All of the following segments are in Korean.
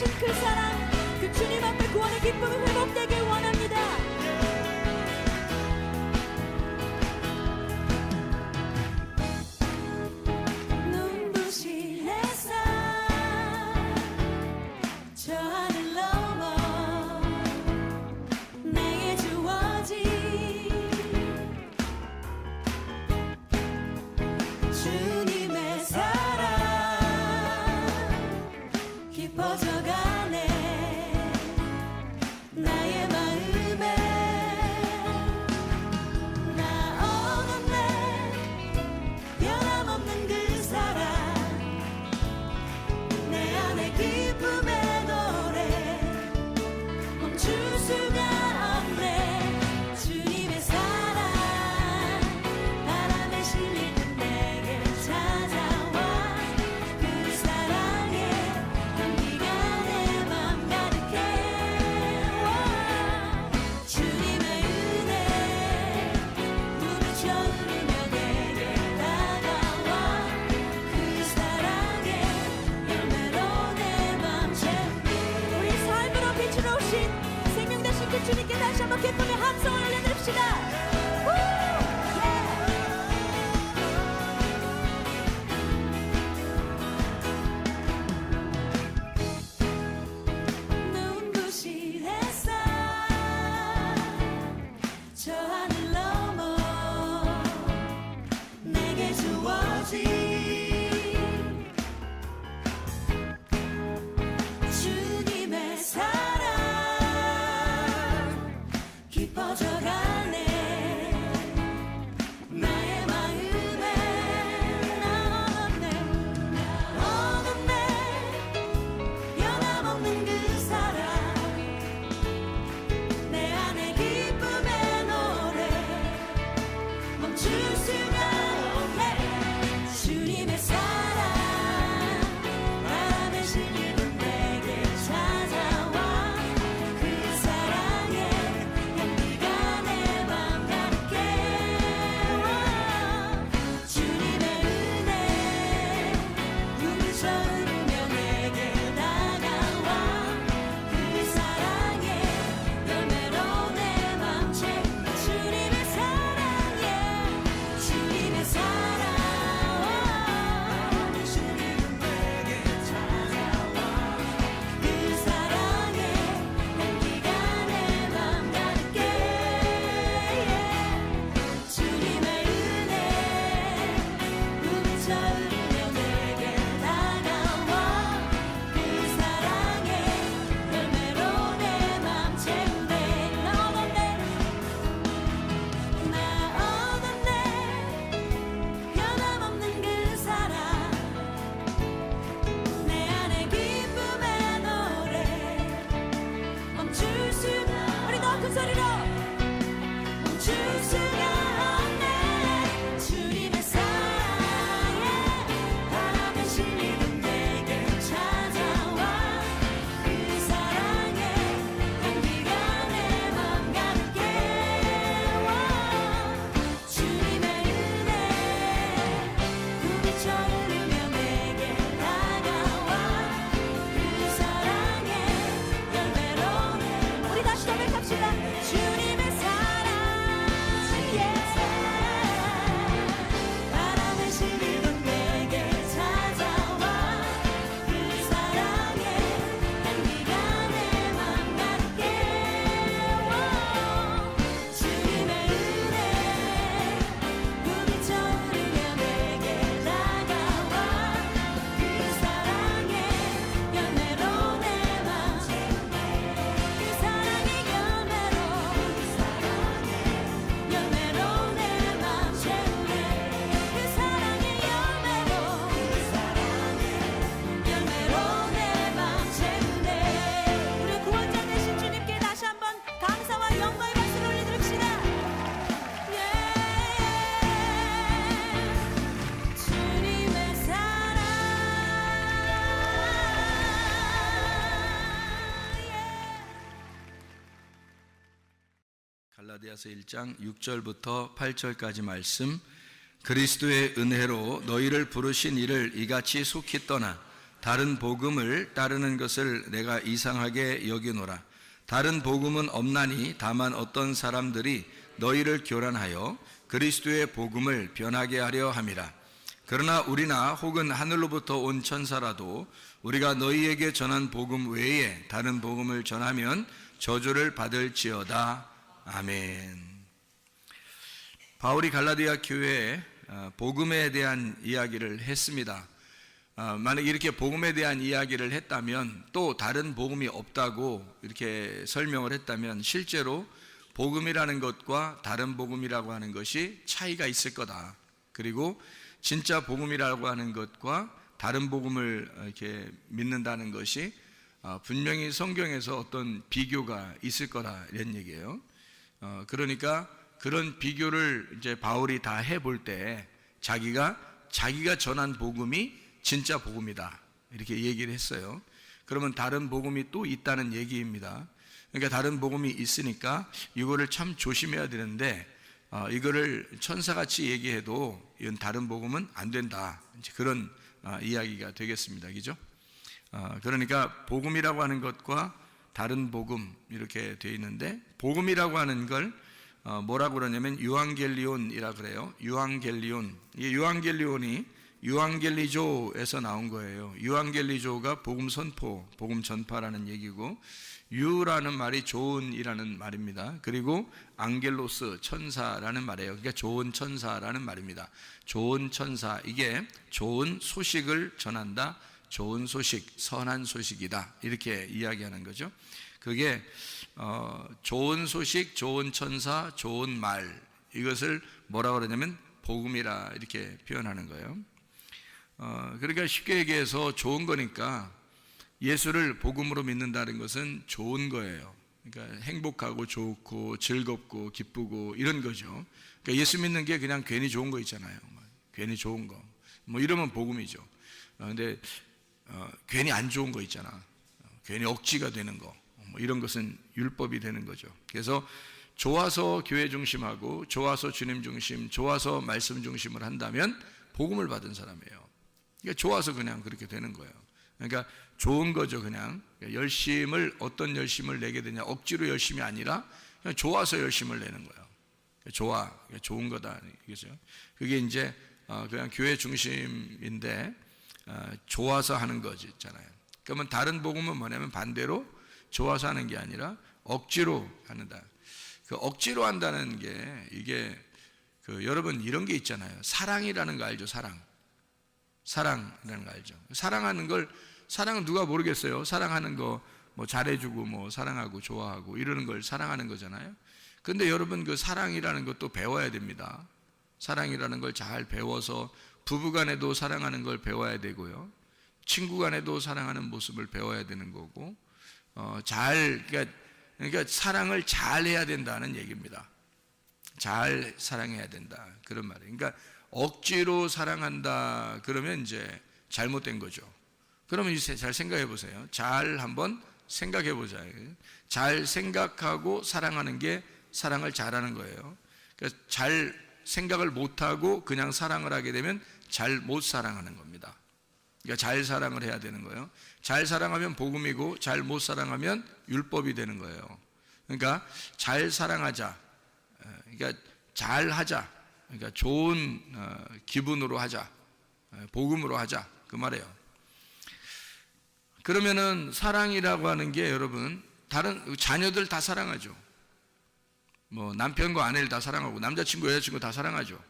주신 그 사랑, 그 주님 앞에 구원의 기쁨이 회복되길 원합니다. 눈부신 햇살 저 하늘 넘어 내게 주어진 주님의 사랑 깊어져가네 나의 마음에. 나 얻었네 변함없는 그 사랑 내 안에 기쁨의 노래 멈출 수가 없네. 주님의 사랑 바람에 실릴 듯 내게 찾아와 그 사랑의 향기가 내 맘 가득해. 주님의 은혜 부르짖으며 내게 다가와 그 사랑의 열매로 내 맘 채우네. 우리 삶으로 빛으로 오신 생명 되신 그 주님께 다시 한번 기쁨의 함성을 올려드립시다. 눈부신 햇살 저 하늘 넘어 내게 주어진 주님의 사랑 깊어져가네 나의 마음에. 나 얻었네 변함없는 그 사랑 내 안에 기쁨의 노래 멈출 수가 없네. 주님의 사랑 바람에 실리는 내게 찾아와 그 사랑의 향기가 내 맘 가득해. 주님의 은혜 부르짖으며 내게 다가와 그 사랑의 열매로 내 맘 채우네. 주님의 사랑에 주님의 사랑 주님은 내게 찾아와 그 사랑의 향기가 내 맘 가득해. 주님의 은혜 부르짖으며 내게 다가와 그 사랑의 열매로 내 맘 채우네. 나 얻었네 변함없는 그 사랑 내 안에 기쁨의 노래 멈출 수가. 우리 더 큰 소리로 멈출 수가 없네. 주님의 사랑에 바람에 실리는 내게 찾아와 그 사랑의 향기가 내 맘 가득해. 주님의 은혜 부르짖으며 내게 다가와 그 사랑의 열매로 내 맘. 우리 다시 고백합시다. 주님의 사랑 바람에 실리는 내게 찾아와 그 사랑의 향기가 내 맘 가득해. 주님의 은혜 부르짖으며 내게 다가와 그 사랑의 열매로 내 맘 채우네. 그 사랑의 열매로 내 맘 채우네. 그 사랑의 열매로 내 맘 채우네. 우리 구원자 되신 주님께 다시 한번 감사와 영광의 박수를 올려드립시다. 주님의 사랑. 갈라디아서 1장 6절부터 8절까지 말씀. 그리스도의 은혜로 너희를 부르신 이를 이같이 속히 떠나 다른 복음을 따르는 것을 내가 이상하게 여기노라. 다른 복음은 없나니 다만 어떤 사람들이 너희를 교란하여 그리스도의 복음을 변하게 하려 함이라. 그러나 우리나 혹은 하늘로부터 온 천사라도 우리가 너희에게 전한 복음 외에 다른 복음을 전하면 저주를 받을지어다. 아멘. 바울이 갈라디아 교회에 복음에 대한 이야기를 했습니다. 만약 이렇게 복음에 대한 이야기를 했다면, 또 다른 복음이 없다고 이렇게 설명을 했다면 실제로 복음이라는 것과 다른 복음이라고 하는 것이 차이가 있을 거다. 그리고 진짜 복음이라고 하는 것과 다른 복음을 이렇게 믿는다는 것이 분명히 성경에서 어떤 비교가 있을 거라 이런 얘기예요. 그러니까 그런 비교를 이제 바울이 다 해볼 때 자기가 전한 복음이 진짜 복음이다 이렇게 얘기를 했어요. 그러면 다른 복음이 또 있다는 얘기입니다. 그러니까 다른 복음이 있으니까 이거를 참 조심해야 되는데, 이거를 천사같이 얘기해도 이건 다른 복음은 안 된다, 이제 그런 이야기가 되겠습니다. 그죠? 그러니까 복음이라고 하는 것과 다른 복음 이렇게 되어 있는데, 복음이라고 하는 걸 뭐라고 그러냐면 유앙겔리온이라 그래요. 유앙겔리온. 이 유앙겔리온이 유앙겔리조에서 나온 거예요. 유앙겔리조가 복음 선포, 복음 전파라는 얘기고, 유라는 말이 좋은이라는 말입니다. 그리고 앙겔로스, 천사라는 말이에요. 그러니까 좋은 천사라는 말입니다. 좋은 천사, 이게 좋은 소식을 전한다, 좋은 소식, 선한 소식이다, 이렇게 이야기하는 거죠. 그게 좋은 소식, 좋은 천사, 좋은 말, 이것을 뭐라고 그러냐면 복음이라 이렇게 표현하는 거예요. 그러니까 쉽게 얘기해서 좋은 거니까 예수를 복음으로 믿는다는 것은 좋은 거예요. 그러니까 행복하고 좋고 즐겁고 기쁘고 이런 거죠. 그러니까 예수 믿는 게 그냥 괜히 좋은 거 있잖아요. 괜히 좋은 거, 뭐 이러면 복음이죠. 근데 괜히 안 좋은 거 있잖아. 괜히 억지가 되는 거, 뭐 이런 것은 율법이 되는 거죠. 그래서 좋아서 교회 중심하고 좋아서 주님 중심, 좋아서 말씀 중심을 한다면 복음을 받은 사람이에요. 그러니까 좋아서 그냥 그렇게 되는 거예요. 그러니까 좋은 거죠. 그냥 어떤 열심을 내게 되냐, 억지로 열심이 아니라 그냥 좋아서 열심을 내는 거예요. 좋은 거다, 이거죠. 그게 이제 그냥 교회 중심인데 좋아서 하는 거지 있잖아요. 그러면 다른 복음은 뭐냐면 반대로 좋아서 하는 게 아니라 억지로 한다. 그 억지로 한다는 게 이게 여러분 이런 게 있잖아요. 사랑이라는 거 알죠? 사랑이라는 거 알죠? 사랑은 누가 모르겠어요. 사랑하는 거 뭐 잘해주고 뭐 사랑하고 좋아하고 이러는 걸 사랑하는 거잖아요. 근데 여러분 그 사랑이라는 것도 배워야 됩니다. 사랑이라는 걸 잘 배워서 부부간에도 사랑하는 걸 배워야 되고요. 친구간에도 사랑하는 모습을 배워야 되는 거고, 그러니까 사랑을 잘 해야 된다는 얘기입니다. 잘 사랑해야 된다, 그런 말이에요. 그러니까 억지로 사랑한다 그러면 이제 잘못된 거죠. 그러면 이제 잘 생각해 보세요. 잘 한번 생각해 보자. 잘 생각하고 사랑하는 게 사랑을 잘하는 거예요. 그러니까 잘 생각을 못하고 그냥 사랑을 하게 되면 잘 못 사랑하는 겁니다. 그러니까 잘 사랑을 해야 되는 거예요. 잘 사랑하면 복음이고 잘 못 사랑하면 율법이 되는 거예요. 그러니까 잘 사랑하자, 그러니까 잘 하자, 그러니까 좋은 기분으로 하자, 복음으로 하자, 그 말이에요. 그러면은 사랑이라고 하는 게 여러분 다른 자녀들 다 사랑하죠. 뭐 남편과 아내를 다 사랑하고 남자친구 여자친구 다 사랑하죠.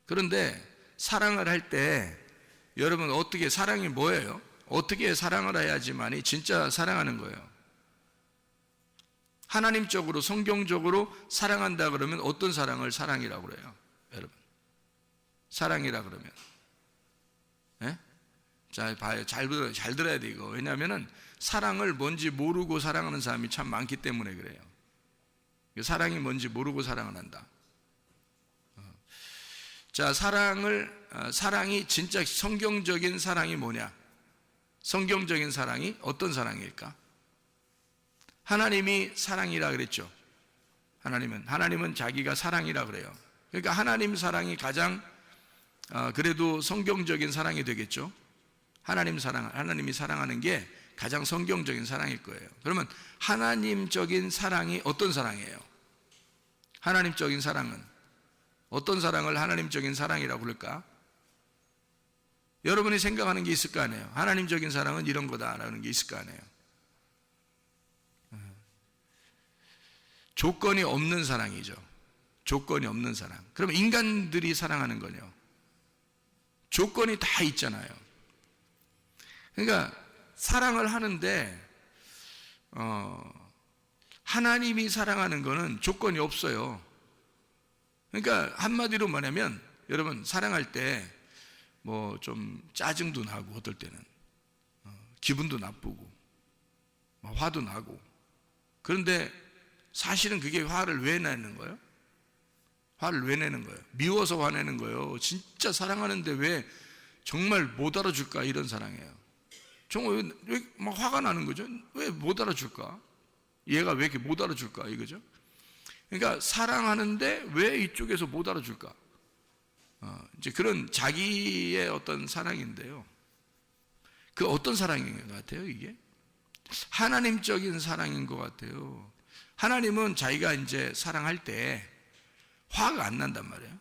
그런데 사랑을 할 때 여러분 어떻게, 사랑이 뭐예요? 어떻게 사랑을 해야지만이 진짜 사랑하는 거예요. 하나님적으로 성경적으로 사랑한다 그러면 어떤 사랑을 사랑이라고 그래요? 여러분 사랑이라 그러면 자, 봐요. 잘 들어야 돼 이거. 왜냐하면은 사랑을 뭔지 모르고 사랑하는 사람이 참 많기 때문에 그래요. 사랑이 뭔지 모르고 사랑을 한다. 자, 사랑이 진짜 성경적인 사랑이 뭐냐? 성경적인 사랑이 어떤 사랑일까? 하나님이 사랑이라 그랬죠. 하나님은 자기가 사랑이라 그래요. 그러니까 하나님 사랑이 가장 그래도 성경적인 사랑이 되겠죠. 하나님이 사랑하는 게 가장 성경적인 사랑일 거예요. 그러면 하나님적인 사랑이 어떤 사랑이에요? 하나님적인 사랑은 어떤 사랑을 하나님적인 사랑이라고 부를까? 여러분이 생각하는 게 있을 거 아니에요. 하나님적인 사랑은 이런 거다라는 게 있을 거 아니에요. 조건이 없는 사랑이죠. 조건이 없는 사랑. 그럼 인간들이 사랑하는 거요. 조건이 다 있잖아요. 그러니까 사랑을 하는데 하나님이 사랑하는 거는 조건이 없어요. 그러니까 한마디로 말하면 여러분 사랑할 때 뭐 좀 짜증도 나고 어떨 때는 기분도 나쁘고 화도 나고, 그런데 사실은 그게 화를 왜 내는 거예요? 화를 왜 내는 거예요? 미워서 화내는 거예요? 진짜 사랑하는데 왜 정말 못 알아줄까? 이런 사랑이에요. 정말 왜 막 화가 나는 거죠? 왜 못 알아줄까? 얘가 왜 이렇게 못 알아줄까? 이거죠. 그러니까 사랑하는데 왜 이쪽에서 못 알아줄까? 이제 그런 자기의 어떤 사랑인데요. 그 어떤 사랑인 것 같아요, 이게? 하나님적인 사랑인 것 같아요. 하나님은 자기가 이제 사랑할 때 화가 안 난단 말이에요.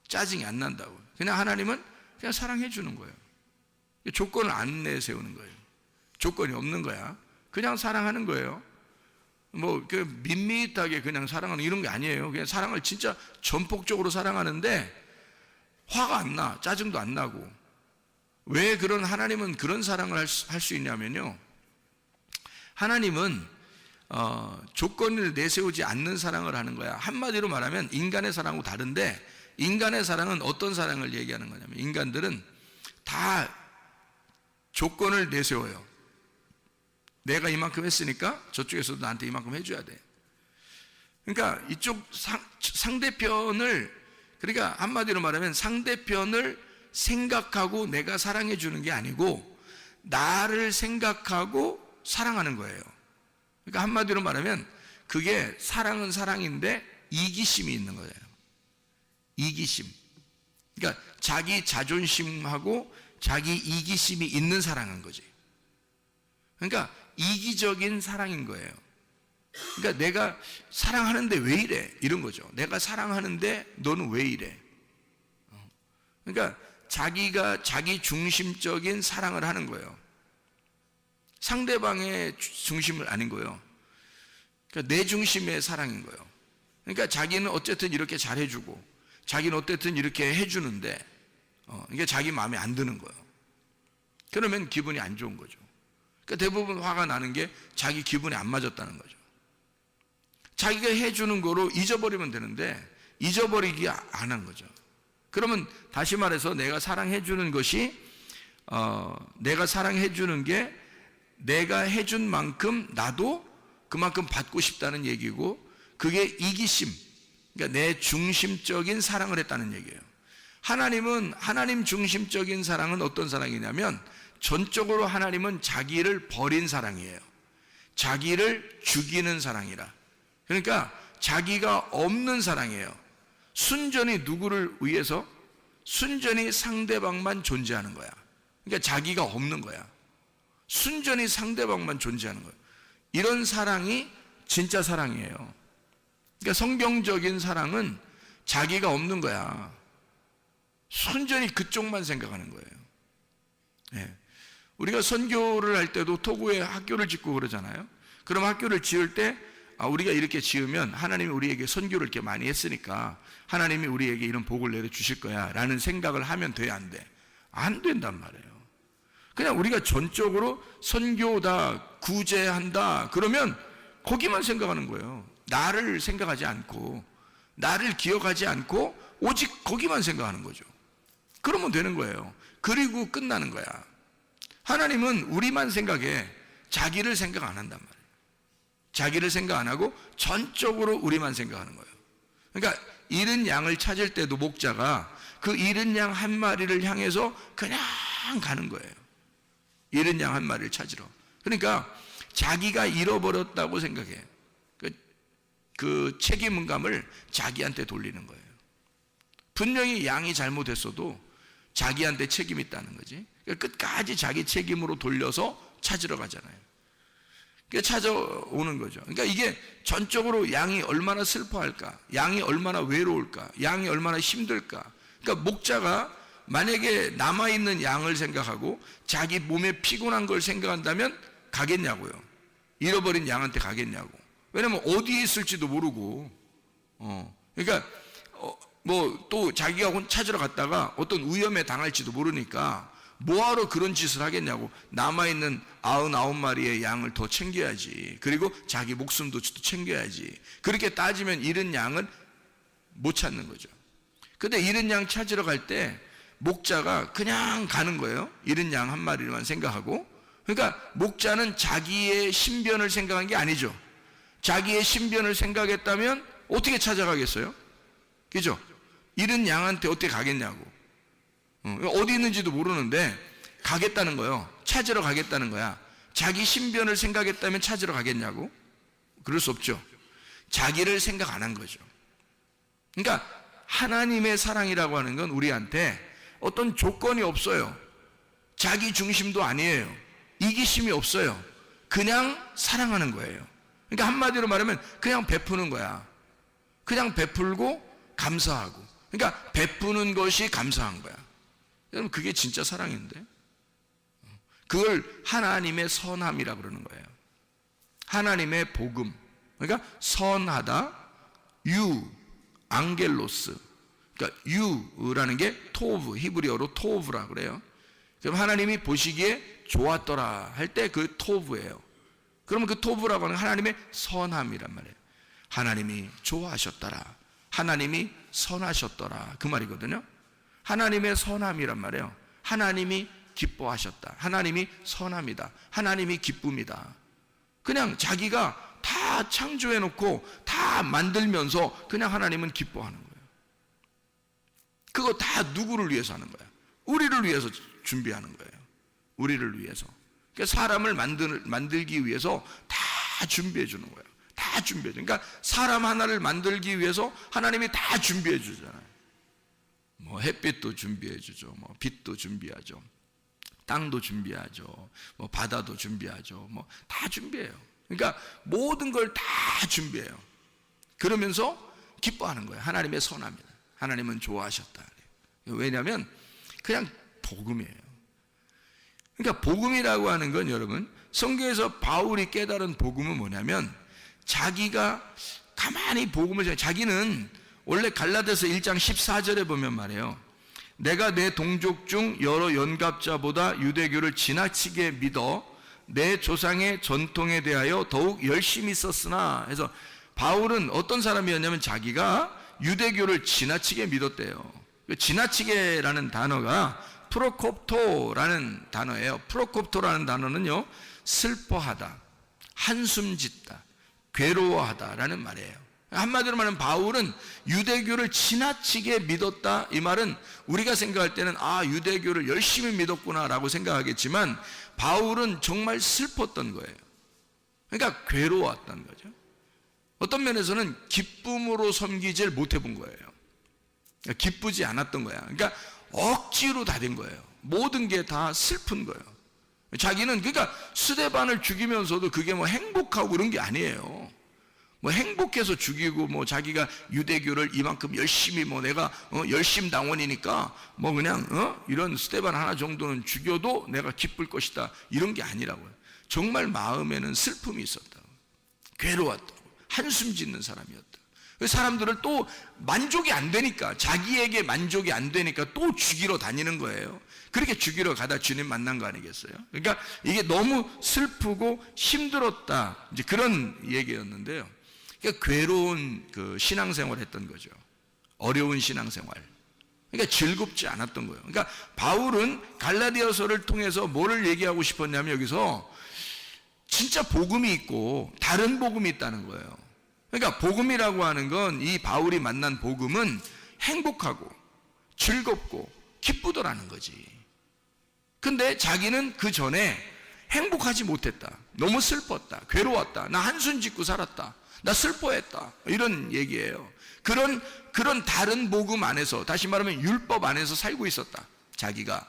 짜증이 안 난다고. 그냥 하나님은 그냥 사랑해 주는 거예요. 조건을 안 내세우는 거예요. 조건이 없는 거야. 그냥 사랑하는 거예요. 뭐 밋밋하게 그냥 사랑하는 이런 게 아니에요. 그냥 사랑을 진짜 전폭적으로 사랑하는데 화가 안 나, 짜증도 안 나고. 왜 그런 하나님은 그런 사랑을 할 수 있냐면요, 하나님은 조건을 내세우지 않는 사랑을 하는 거야. 한마디로 말하면 인간의 사랑하고 다른데, 인간의 사랑은 어떤 사랑을 얘기하는 거냐면, 인간들은 다 조건을 내세워요. 내가 이만큼 했으니까 저쪽에서도 나한테 이만큼 해줘야 돼. 그러니까 이쪽 상대편을, 그러니까 한마디로 말하면 상대편을 생각하고 내가 사랑해 주는 게 아니고 나를 생각하고 사랑하는 거예요. 그러니까 한마디로 말하면 그게 사랑은 사랑인데 이기심이 있는 거예요. 이기심. 그러니까 자기 자존심하고 자기 이기심이 있는 사랑인 거지. 그러니까 이기적인 사랑인 거예요. 그러니까 내가 사랑하는데 왜 이래? 이런 거죠. 내가 사랑하는데 너는 왜 이래? 그러니까 자기가 자기 중심적인 사랑을 하는 거예요. 상대방의 중심을 아닌 거예요. 그러니까 내 중심의 사랑인 거예요. 그러니까 자기는 어쨌든 이렇게 잘해주고 자기는 어쨌든 이렇게 해주는데 이게 자기 마음에 안 드는 거예요. 그러면 기분이 안 좋은 거죠. 그러니까 대부분 화가 나는 게 자기 기분에 안 맞았다는 거죠. 자기가 해주는 거로 잊어버리면 되는데 잊어버리기 안 한 거죠. 그러면 다시 말해서 내가 사랑해주는 것이 내가 사랑해주는 게 내가 해준 만큼 나도 그만큼 받고 싶다는 얘기고, 그게 이기심, 그러니까 내 중심적인 사랑을 했다는 얘기예요. 하나님은 하나님 중심적인 사랑은 어떤 사랑이냐면 전적으로 하나님은 자기를 버린 사랑이에요. 자기를 죽이는 사랑이라. 그러니까 자기가 없는 사랑이에요. 순전히 누구를 위해서? 순전히 상대방만 존재하는 거야. 그러니까 자기가 없는 거야. 순전히 상대방만 존재하는 거예요. 이런 사랑이 진짜 사랑이에요. 그러니까 성경적인 사랑은 자기가 없는 거야. 순전히 그쪽만 생각하는 거예요. 네. 우리가 선교를 할 때도 토고에 학교를 짓고 그러잖아요. 그럼 학교를 지을 때 우리가 이렇게 지으면 하나님이 우리에게 선교를 이렇게 많이 했으니까 하나님이 우리에게 이런 복을 내려주실 거야 라는 생각을 하면 돼, 안 돼? 안 된단 말이에요. 그냥 우리가 전적으로 선교다, 구제한다 그러면 거기만 생각하는 거예요. 나를 생각하지 않고 나를 기억하지 않고 오직 거기만 생각하는 거죠. 그러면 되는 거예요. 그리고 끝나는 거야. 하나님은 우리만 생각해. 자기를 생각 안 한단 말이에요. 자기를 생각 안 하고 전적으로 우리만 생각하는 거예요. 그러니까 잃은 양을 찾을 때도 목자가 그 잃은 양 한 마리를 향해서 그냥 가는 거예요. 잃은 양 한 마리를 찾으러. 그러니까 자기가 잃어버렸다고 생각해. 그 책임감을 자기한테 돌리는 거예요. 분명히 양이 잘못했어도 자기한테 책임이 있다는 거지. 그러니까 끝까지 자기 책임으로 돌려서 찾으러 가잖아요. 그러니까 찾아오는 거죠. 그러니까 이게 전적으로 양이 얼마나 슬퍼할까, 양이 얼마나 외로울까, 양이 얼마나 힘들까. 그러니까 목자가 만약에 남아있는 양을 생각하고 자기 몸에 피곤한 걸 생각한다면 가겠냐고요. 잃어버린 양한테 가겠냐고. 왜냐면 어디에 있을지도 모르고, 그러니까 뭐 또 자기가 찾으러 갔다가 어떤 위험에 당할지도 모르니까 뭐하러 그런 짓을 하겠냐고. 남아있는 99마리의 양을 더 챙겨야지. 그리고 자기 목숨도 챙겨야지. 그렇게 따지면 잃은 양은 못 찾는 거죠. 근데 잃은 양 찾으러 갈 때 목자가 그냥 가는 거예요. 잃은 양 한 마리만 생각하고. 그러니까 목자는 자기의 신변을 생각한 게 아니죠. 자기의 신변을 생각했다면 어떻게 찾아가겠어요? 그죠? 잃은 양한테 어떻게 가겠냐고. 어디 있는지도 모르는데 가겠다는 거예요. 찾으러 가겠다는 거야. 자기 신변을 생각했다면 찾으러 가겠냐고? 그럴 수 없죠. 자기를 생각 안 한 거죠. 그러니까 하나님의 사랑이라고 하는 건 우리한테 어떤 조건이 없어요. 자기 중심도 아니에요. 이기심이 없어요. 그냥 사랑하는 거예요. 그러니까 한마디로 말하면 그냥 베푸는 거야. 그냥 베풀고 감사하고. 그러니까 베푸는 것이 감사한 거야. 여러분, 그게 진짜 사랑인데, 그걸 하나님의 선함이라고 그러는 거예요. 하나님의 복음. 그러니까 선하다, 앙겔로스. 그러니까 유라는 게 토브, 히브리어로 토브라 그래요. 그럼 하나님이 보시기에 좋았더라 할 때 그 토브예요. 그러면 그 토브라고 하는 하나님의 선함이란 말이에요. 하나님이 좋아하셨더라, 하나님이 선하셨더라, 그 말이거든요. 하나님의 선함이란 말이에요. 하나님이 기뻐하셨다, 하나님이 선함이다, 하나님이 기쁨이다. 그냥 자기가 다 창조해놓고 다 만들면서 그냥 하나님은 기뻐하는 거예요. 그거 다 누구를 위해서 하는 거야? 우리를 위해서 준비하는 거예요. 우리를 위해서. 그러니까 사람을 만들기 위해서 다 준비해 주는 거예요. 다 준비해 줘. 그러니까 사람 하나를 만들기 위해서 하나님이 다 준비해 주잖아요. 뭐 햇빛도 준비해 주죠. 뭐 빛도 준비하죠. 땅도 준비하죠. 뭐 바다도 준비하죠. 뭐 다 준비해요. 그러니까 모든 걸 다 준비해요. 그러면서 기뻐하는 거예요. 하나님의 선함이다. 하나님은 좋아하셨다. 왜냐하면 그냥 복음이에요. 그러니까 복음이라고 하는 건 여러분, 성경에서 바울이 깨달은 복음은 뭐냐면, 자기가 가만히 복음을, 자기는 원래 갈라디아서 1장 14절에 보면 말이에요. 내가 내 동족 중 여러 연갑자보다 유대교를 지나치게 믿어 내 조상의 전통에 대하여 더욱 열심히 썼으나, 해서 바울은 어떤 사람이었냐면 자기가 유대교를 지나치게 믿었대요. 지나치게라는 단어가 프로콥토라는 단어예요. 프로콥토라는 단어는요, 슬퍼하다, 한숨 짓다, 괴로워하다라는 말이에요. 한마디로 말하면 바울은 유대교를 지나치게 믿었다. 이 말은 우리가 생각할 때는 유대교를 열심히 믿었구나라고 생각하겠지만, 바울은 정말 슬펐던 거예요. 그러니까 괴로웠던 거죠. 어떤 면에서는 기쁨으로 섬기질 못해본 거예요. 기쁘지 않았던 거야. 그러니까 억지로 다 된 거예요. 모든 게 다 슬픈 거예요. 자기는 그러니까 스데반을 죽이면서도 그게 뭐 행복하고 그런 게 아니에요. 뭐 행복해서 죽이고, 뭐 자기가 유대교를 이만큼 열심히, 뭐 내가 열심당원이니까 뭐 그냥 이런 스데반 하나 정도는 죽여도 내가 기쁠 것이다, 이런 게 아니라고요. 정말 마음에는 슬픔이 있었다, 괴로웠다, 한숨 짓는 사람이었다. 사람들을 또 만족이 안 되니까, 자기에게 만족이 안 되니까 또 죽이러 다니는 거예요. 그렇게 죽이러 가다 주님 만난 거 아니겠어요? 그러니까 이게 너무 슬프고 힘들었다, 이제 그런 얘기였는데요. 그러니까 괴로운 그 신앙생활을 했던 거죠. 어려운 신앙생활. 그러니까 즐겁지 않았던 거예요. 그러니까 바울은 갈라디아서를 통해서 뭐를 얘기하고 싶었냐면, 여기서 진짜 복음이 있고 다른 복음이 있다는 거예요. 그러니까 복음이라고 하는 건, 이 바울이 만난 복음은 행복하고 즐겁고 기쁘더라는 거지. 근데 자기는 그 전에 행복하지 못했다, 너무 슬펐다, 괴로웠다, 나 한숨 짓고 살았다, 나 슬퍼했다, 이런 얘기예요. 그런 다른 복음 안에서, 다시 말하면 율법 안에서 살고 있었다. 자기가.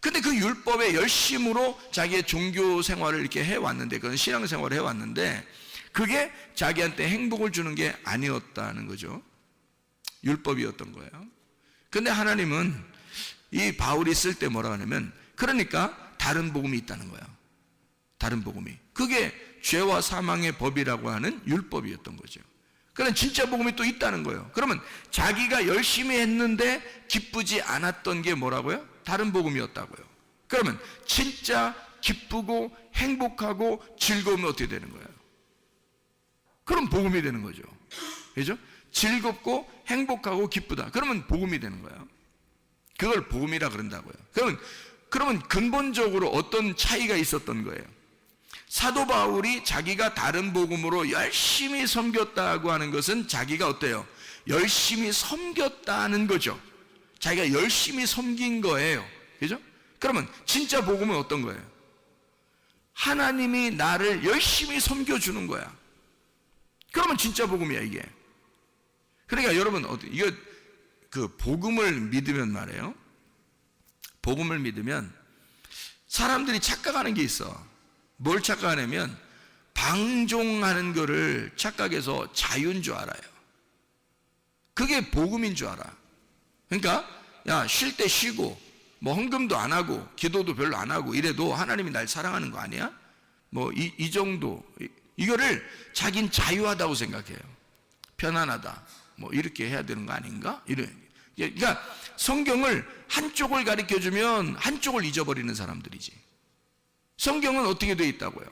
근데 그 율법의 열심으로 자기의 종교 생활을 이렇게 해왔는데, 그건 신앙 생활을 해왔는데, 그게 자기한테 행복을 주는 게 아니었다는 거죠. 율법이었던 거예요. 근데 하나님은 이 바울이 쓸 때 뭐라고 하냐면, 그러니까 다른 복음이 있다는 거예요. 다른 복음이. 그게 죄와 사망의 법이라고 하는 율법이었던 거죠. 그러면 진짜 복음이 또 있다는 거예요. 그러면 자기가 열심히 했는데 기쁘지 않았던 게 뭐라고요? 다른 복음이었다고요. 그러면 진짜 기쁘고 행복하고 즐거우면 어떻게 되는 거예요? 그럼 복음이 되는 거죠. 그죠? 즐겁고 행복하고 기쁘다. 그러면 복음이 되는 거예요. 그걸 복음이라 그런다고요. 그러면 근본적으로 어떤 차이가 있었던 거예요? 사도 바울이 자기가 다른 복음으로 열심히 섬겼다고 하는 것은 자기가 어때요? 열심히 섬겼다는 거죠. 자기가 열심히 섬긴 거예요. 그죠? 그러면 진짜 복음은 어떤 거예요? 하나님이 나를 열심히 섬겨주는 거야. 그러면 진짜 복음이야, 이게. 그러니까 여러분, 이거 그 복음을 믿으면 말이에요. 복음을 믿으면 사람들이 착각하는 게 있어. 뭘 착각하냐면 방종하는 거를 착각해서 자유인 줄 알아요. 그게 복음인 줄 알아. 그러니까 야, 쉴 때 쉬고 뭐 헌금도 안 하고 기도도 별로 안 하고 이래도 하나님이 날 사랑하는 거 아니야? 뭐 이 정도, 이거를 자긴 자유하다고 생각해요. 편안하다, 뭐 이렇게 해야 되는 거 아닌가? 그러니까 성경을 한쪽을 가르쳐주면 한쪽을 잊어버리는 사람들이지. 성경은 어떻게 되어 있다고요?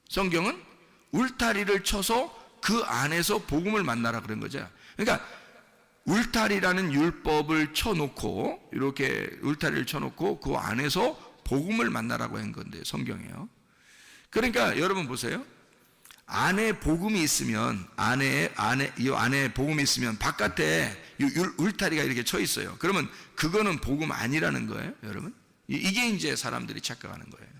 성경은 울타리를 쳐서 그 안에서 복음을 만나라 그런 거죠. 그러니까 울타리라는 율법을 쳐놓고, 이렇게 울타리를 쳐놓고 그 안에서 복음을 만나라고 한 건데, 성경이에요. 그러니까 여러분 보세요. 안에 복음이 있으면, 이 안에 복음이 있으면 바깥에 울타리가 이렇게 쳐 있어요. 그러면 그거는 복음 아니라는 거예요, 여러분. 이게 이제 사람들이 착각하는 거예요.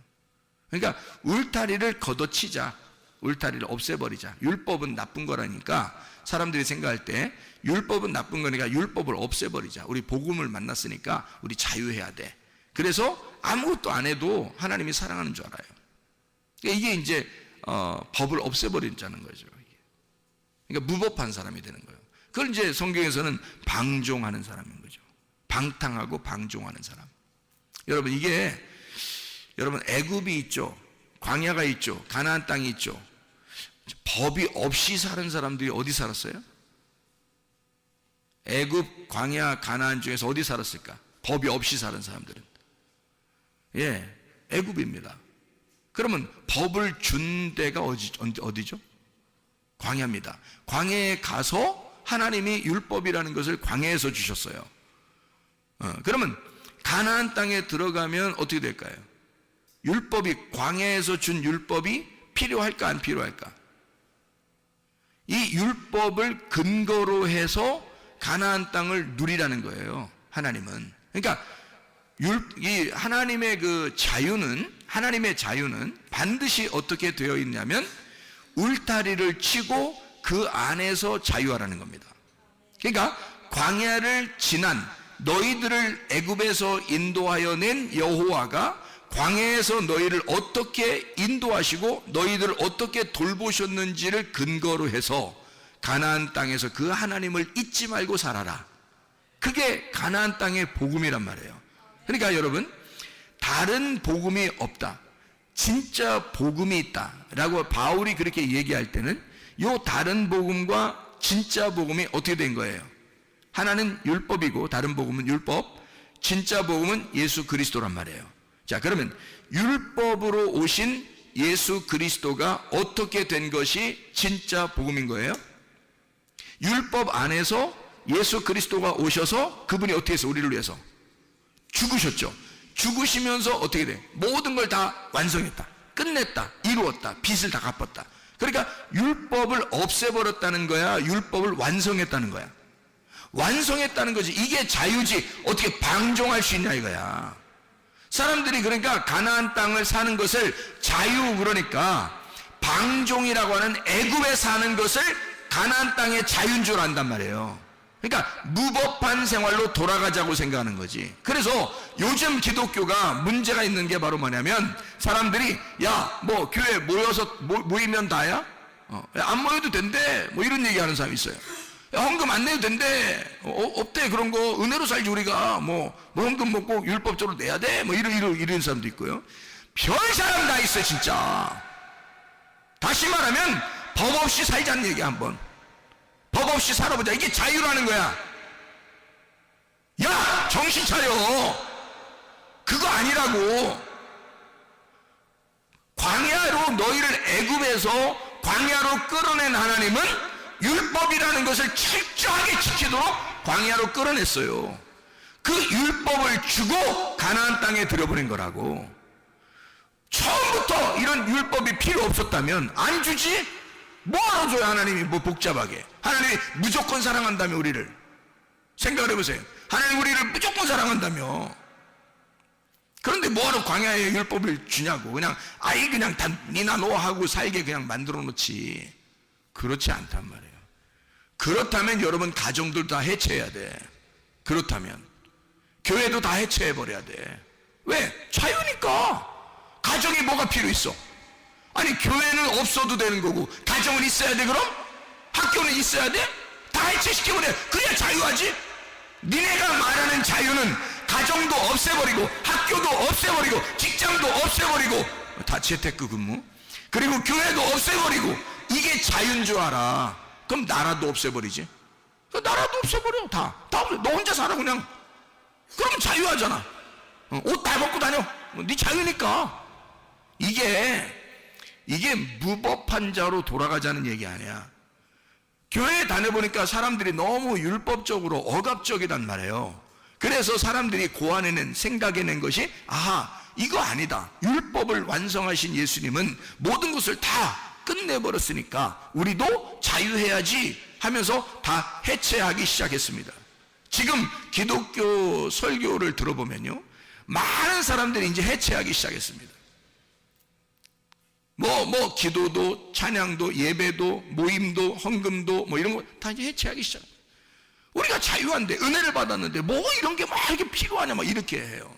그러니까 울타리를 걷어치자, 울타리를 없애버리자. 율법은 나쁜 거라니까 사람들이 생각할 때 율법은 나쁜 거니까 율법을 없애버리자. 우리 복음을 만났으니까 우리 자유해야 돼. 그래서 아무것도 안 해도 하나님이 사랑하는 줄 알아요. 이게 이제 법을 없애버리자는 거죠. 그러니까 무법한 사람이 되는 거예요. 그걸 이제 성경에서는 방종하는 사람인 거죠. 방탕하고 방종하는 사람. 여러분, 여러분 애굽이 있죠. 광야가 있죠. 가나안 땅이 있죠. 법이 없이 사는 사람들이 어디 살았어요? 애굽, 광야, 가나안 중에서 어디 살았을까? 법이 없이 사는 사람들은. 애굽입니다. 그러면 법을 준 데가 어디죠? 광야입니다. 광야에 가서 하나님이 율법이라는 것을 광야에서 주셨어요. 그러면 가나안 땅에 들어가면 어떻게 될까요? 율법이, 광야에서 준 율법이 필요할까 안 필요할까? 이 율법을 근거로 해서 가나안 땅을 누리라는 거예요, 하나님은. 그러니까 이 하나님의 하나님의 자유는 반드시 어떻게 되어 있냐면 울타리를 치고 그 안에서 자유하라는 겁니다. 그러니까 광야를 지난 너희들을 애굽에서 인도하여 낸 여호와가 광야에서 너희를 어떻게 인도하시고 너희들을 어떻게 돌보셨는지를 근거로 해서 가나안 땅에서 그 하나님을 잊지 말고 살아라. 그게 가나안 땅의 복음이란 말이에요. 그러니까 여러분, 다른 복음이 없다, 진짜 복음이 있다라고 바울이 그렇게 얘기할 때는 요 다른 복음과 진짜 복음이 어떻게 된 거예요? 하나는 율법이고 다른 복음은 율법, 진짜 복음은 예수 그리스도란 말이에요. 자, 그러면 율법으로 오신 예수 그리스도가 어떻게 된 것이 진짜 복음인 거예요? 율법 안에서 예수 그리스도가 오셔서 그분이 어떻게 해서 우리를 위해서 죽으셨죠. 죽으시면서 어떻게 돼? 모든 걸 다 완성했다, 끝냈다, 이루었다, 빚을 다 갚았다. 그러니까 율법을 없애버렸다는 거야, 율법을 완성했다는 거야. 완성했다는 거지. 이게 자유지. 어떻게 방종할 수 있냐 이거야. 사람들이 그러니까 가나안 땅을 사는 것을 자유, 그러니까 방종이라고 하는 애굽에 사는 것을 가나안 땅의 자유인 줄 안단 말이에요. 그러니까 무법한 생활로 돌아가자고 생각하는 거지. 그래서 요즘 기독교가 문제가 있는 게 바로 뭐냐면, 사람들이 야 뭐 교회 모여서 모이면 다야? 안 모여도 된대, 뭐 이런 얘기하는 사람이 있어요. 야, 헌금 안 내도 된대, 없대 그런 거, 은혜로 살지 우리가, 뭐 헌금 먹고 율법적으로 내야 돼, 뭐 이런 사람도 있고요. 별 사람 다 있어 진짜. 다시 말하면 법 없이 살자는 얘기. 한번 법 없이 살아보자, 이게 자유라는 거야. 야 정신 차려, 그거 아니라고. 광야로 너희를 애굽에서 광야로 끌어낸 하나님은 율법이라는 것을 철저하게 지키도록 광야로 끌어냈어요. 그 율법을 주고 가나안 땅에 들여보낸 거라고. 처음부터 이런 율법이 필요 없었다면 안 주지? 뭐하러 줘요 하나님이, 뭐 복잡하게. 하나님이 무조건 사랑한다며 우리를. 생각을 해보세요. 하나님 우리를 무조건 사랑한다며. 그런데 뭐하러 광야에 율법을 주냐고. 그냥 그냥 다 니나 너 하고 살게 그냥 만들어 놓지. 그렇지 않단 말이에요. 그렇다면 여러분 가정들 다 해체해야 돼. 그렇다면 교회도 다 해체해 버려야 돼. 왜? 자유니까. 가정이 뭐가 필요 있어? 아니 교회는 없어도 되는 거고 가정은 있어야 돼. 그럼 학교는 있어야 돼? 다 해체시켜버려. 그래야 자유하지. 니네가 말하는 자유는 가정도 없애버리고 학교도 없애버리고 직장도 없애버리고 다 재테크 근무, 그리고 교회도 없애버리고, 이게 자유인 줄 알아. 그럼 나라도 없애버리지. 나라도 없애버려. 다 없애. 너 혼자 살아 그냥. 그러면 자유하잖아. 옷 다 벗고 다녀. 네 자유니까. 이게 무법한 자로 돌아가자는 얘기 아니야. 교회에 다녀보니까 사람들이 너무 율법적으로 억압적이단 말이에요. 그래서 사람들이 고안해낸, 생각해낸 것이, 아하, 이거 아니다. 율법을 완성하신 예수님은 모든 것을 다 끝내버렸으니까 우리도 자유해야지 하면서 다 해체하기 시작했습니다. 지금 기독교 설교를 들어보면요, 많은 사람들이 이제 해체하기 시작했습니다. 기도도, 찬양도, 예배도, 모임도, 헌금도, 뭐 이런 거 다 이제 해체하기 시작합니다. 우리가 자유한데, 은혜를 받았는데, 뭐 이런 게 막 이렇게 필요하냐, 막 이렇게 해요.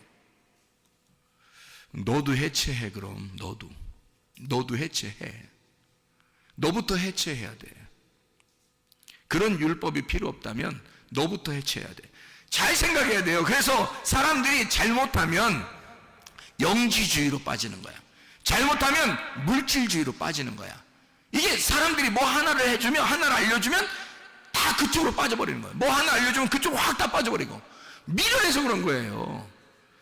너도 해체해, 그럼. 너도 해체해. 너부터 해체해야 돼. 그런 율법이 필요 없다면, 너부터 해체해야 돼. 잘 생각해야 돼요. 그래서 사람들이 잘못하면 영지주의로 빠지는 거야. 잘못하면 물질주의로 빠지는 거야. 이게 사람들이 뭐 하나를 해주면, 하나를 알려주면 다 그쪽으로 빠져버리는 거예요. 뭐 하나 알려주면 그쪽으로 확 다 빠져버리고. 미련해서 그런 거예요.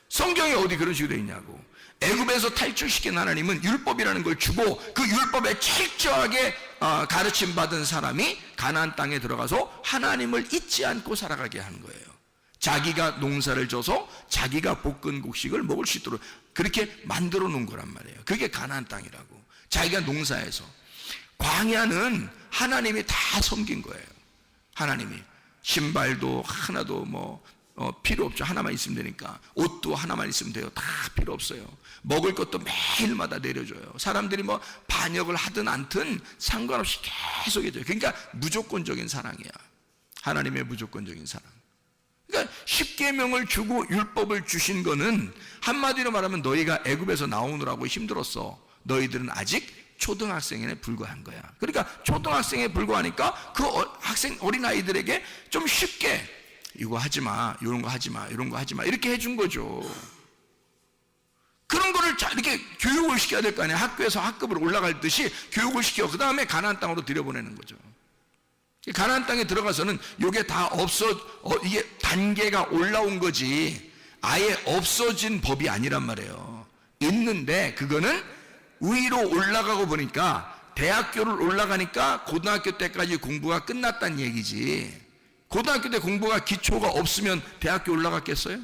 성경에 어디 그런 식으로 되어 있냐고. 애굽에서 탈출시킨 하나님은 율법이라는 걸 주고, 그 율법에 철저하게 가르침 받은 사람이 가나안 땅에 들어가서 하나님을 잊지 않고 살아가게 하는 거예요. 자기가 농사를 져서 자기가 볶은 곡식을 먹을 수 있도록 그렇게 만들어 놓은 거란 말이에요. 그게 가나안 땅이라고. 자기가 농사해서. 광야는 하나님이 다 섬긴 거예요. 하나님이. 신발도 하나도 필요 없죠. 하나만 있으면 되니까. 옷도 하나만 있으면 돼요. 다 필요 없어요. 먹을 것도 매일마다 내려줘요. 사람들이 반역을 하든 않든 상관없이 계속 해줘요. 그러니까 무조건적인 사랑이야. 하나님의 무조건적인 사랑. 그러니까 십계명을 주고 율법을 주신 거는 한마디로 말하면 너희가 애굽에서 나오느라고 힘들었어. 너희들은 아직 초등학생에 불과한 거야. 그러니까 초등학생에 불과하니까 그 어린아이들에게 좀 쉽게 이거 하지 마, 이런 거 하지 마, 이런 거 하지 마, 이렇게 해준 거죠. 그런 거를 이렇게 교육을 시켜야 될 거 아니야. 학교에서 학급으로 올라갈 듯이 교육을 시켜. 그 다음에 가나안 땅으로 들여보내는 거죠. 가나안 땅에 들어가서는 이게 다 이게 단계가 올라온 거지 아예 없어진 법이 아니란 말이에요. 있는데 그거는 위로 올라가고 보니까 대학교를 올라가니까 고등학교 때까지 공부가 끝났다는 얘기지. 고등학교 때 공부가 기초가 없으면 대학교 올라갔겠어요?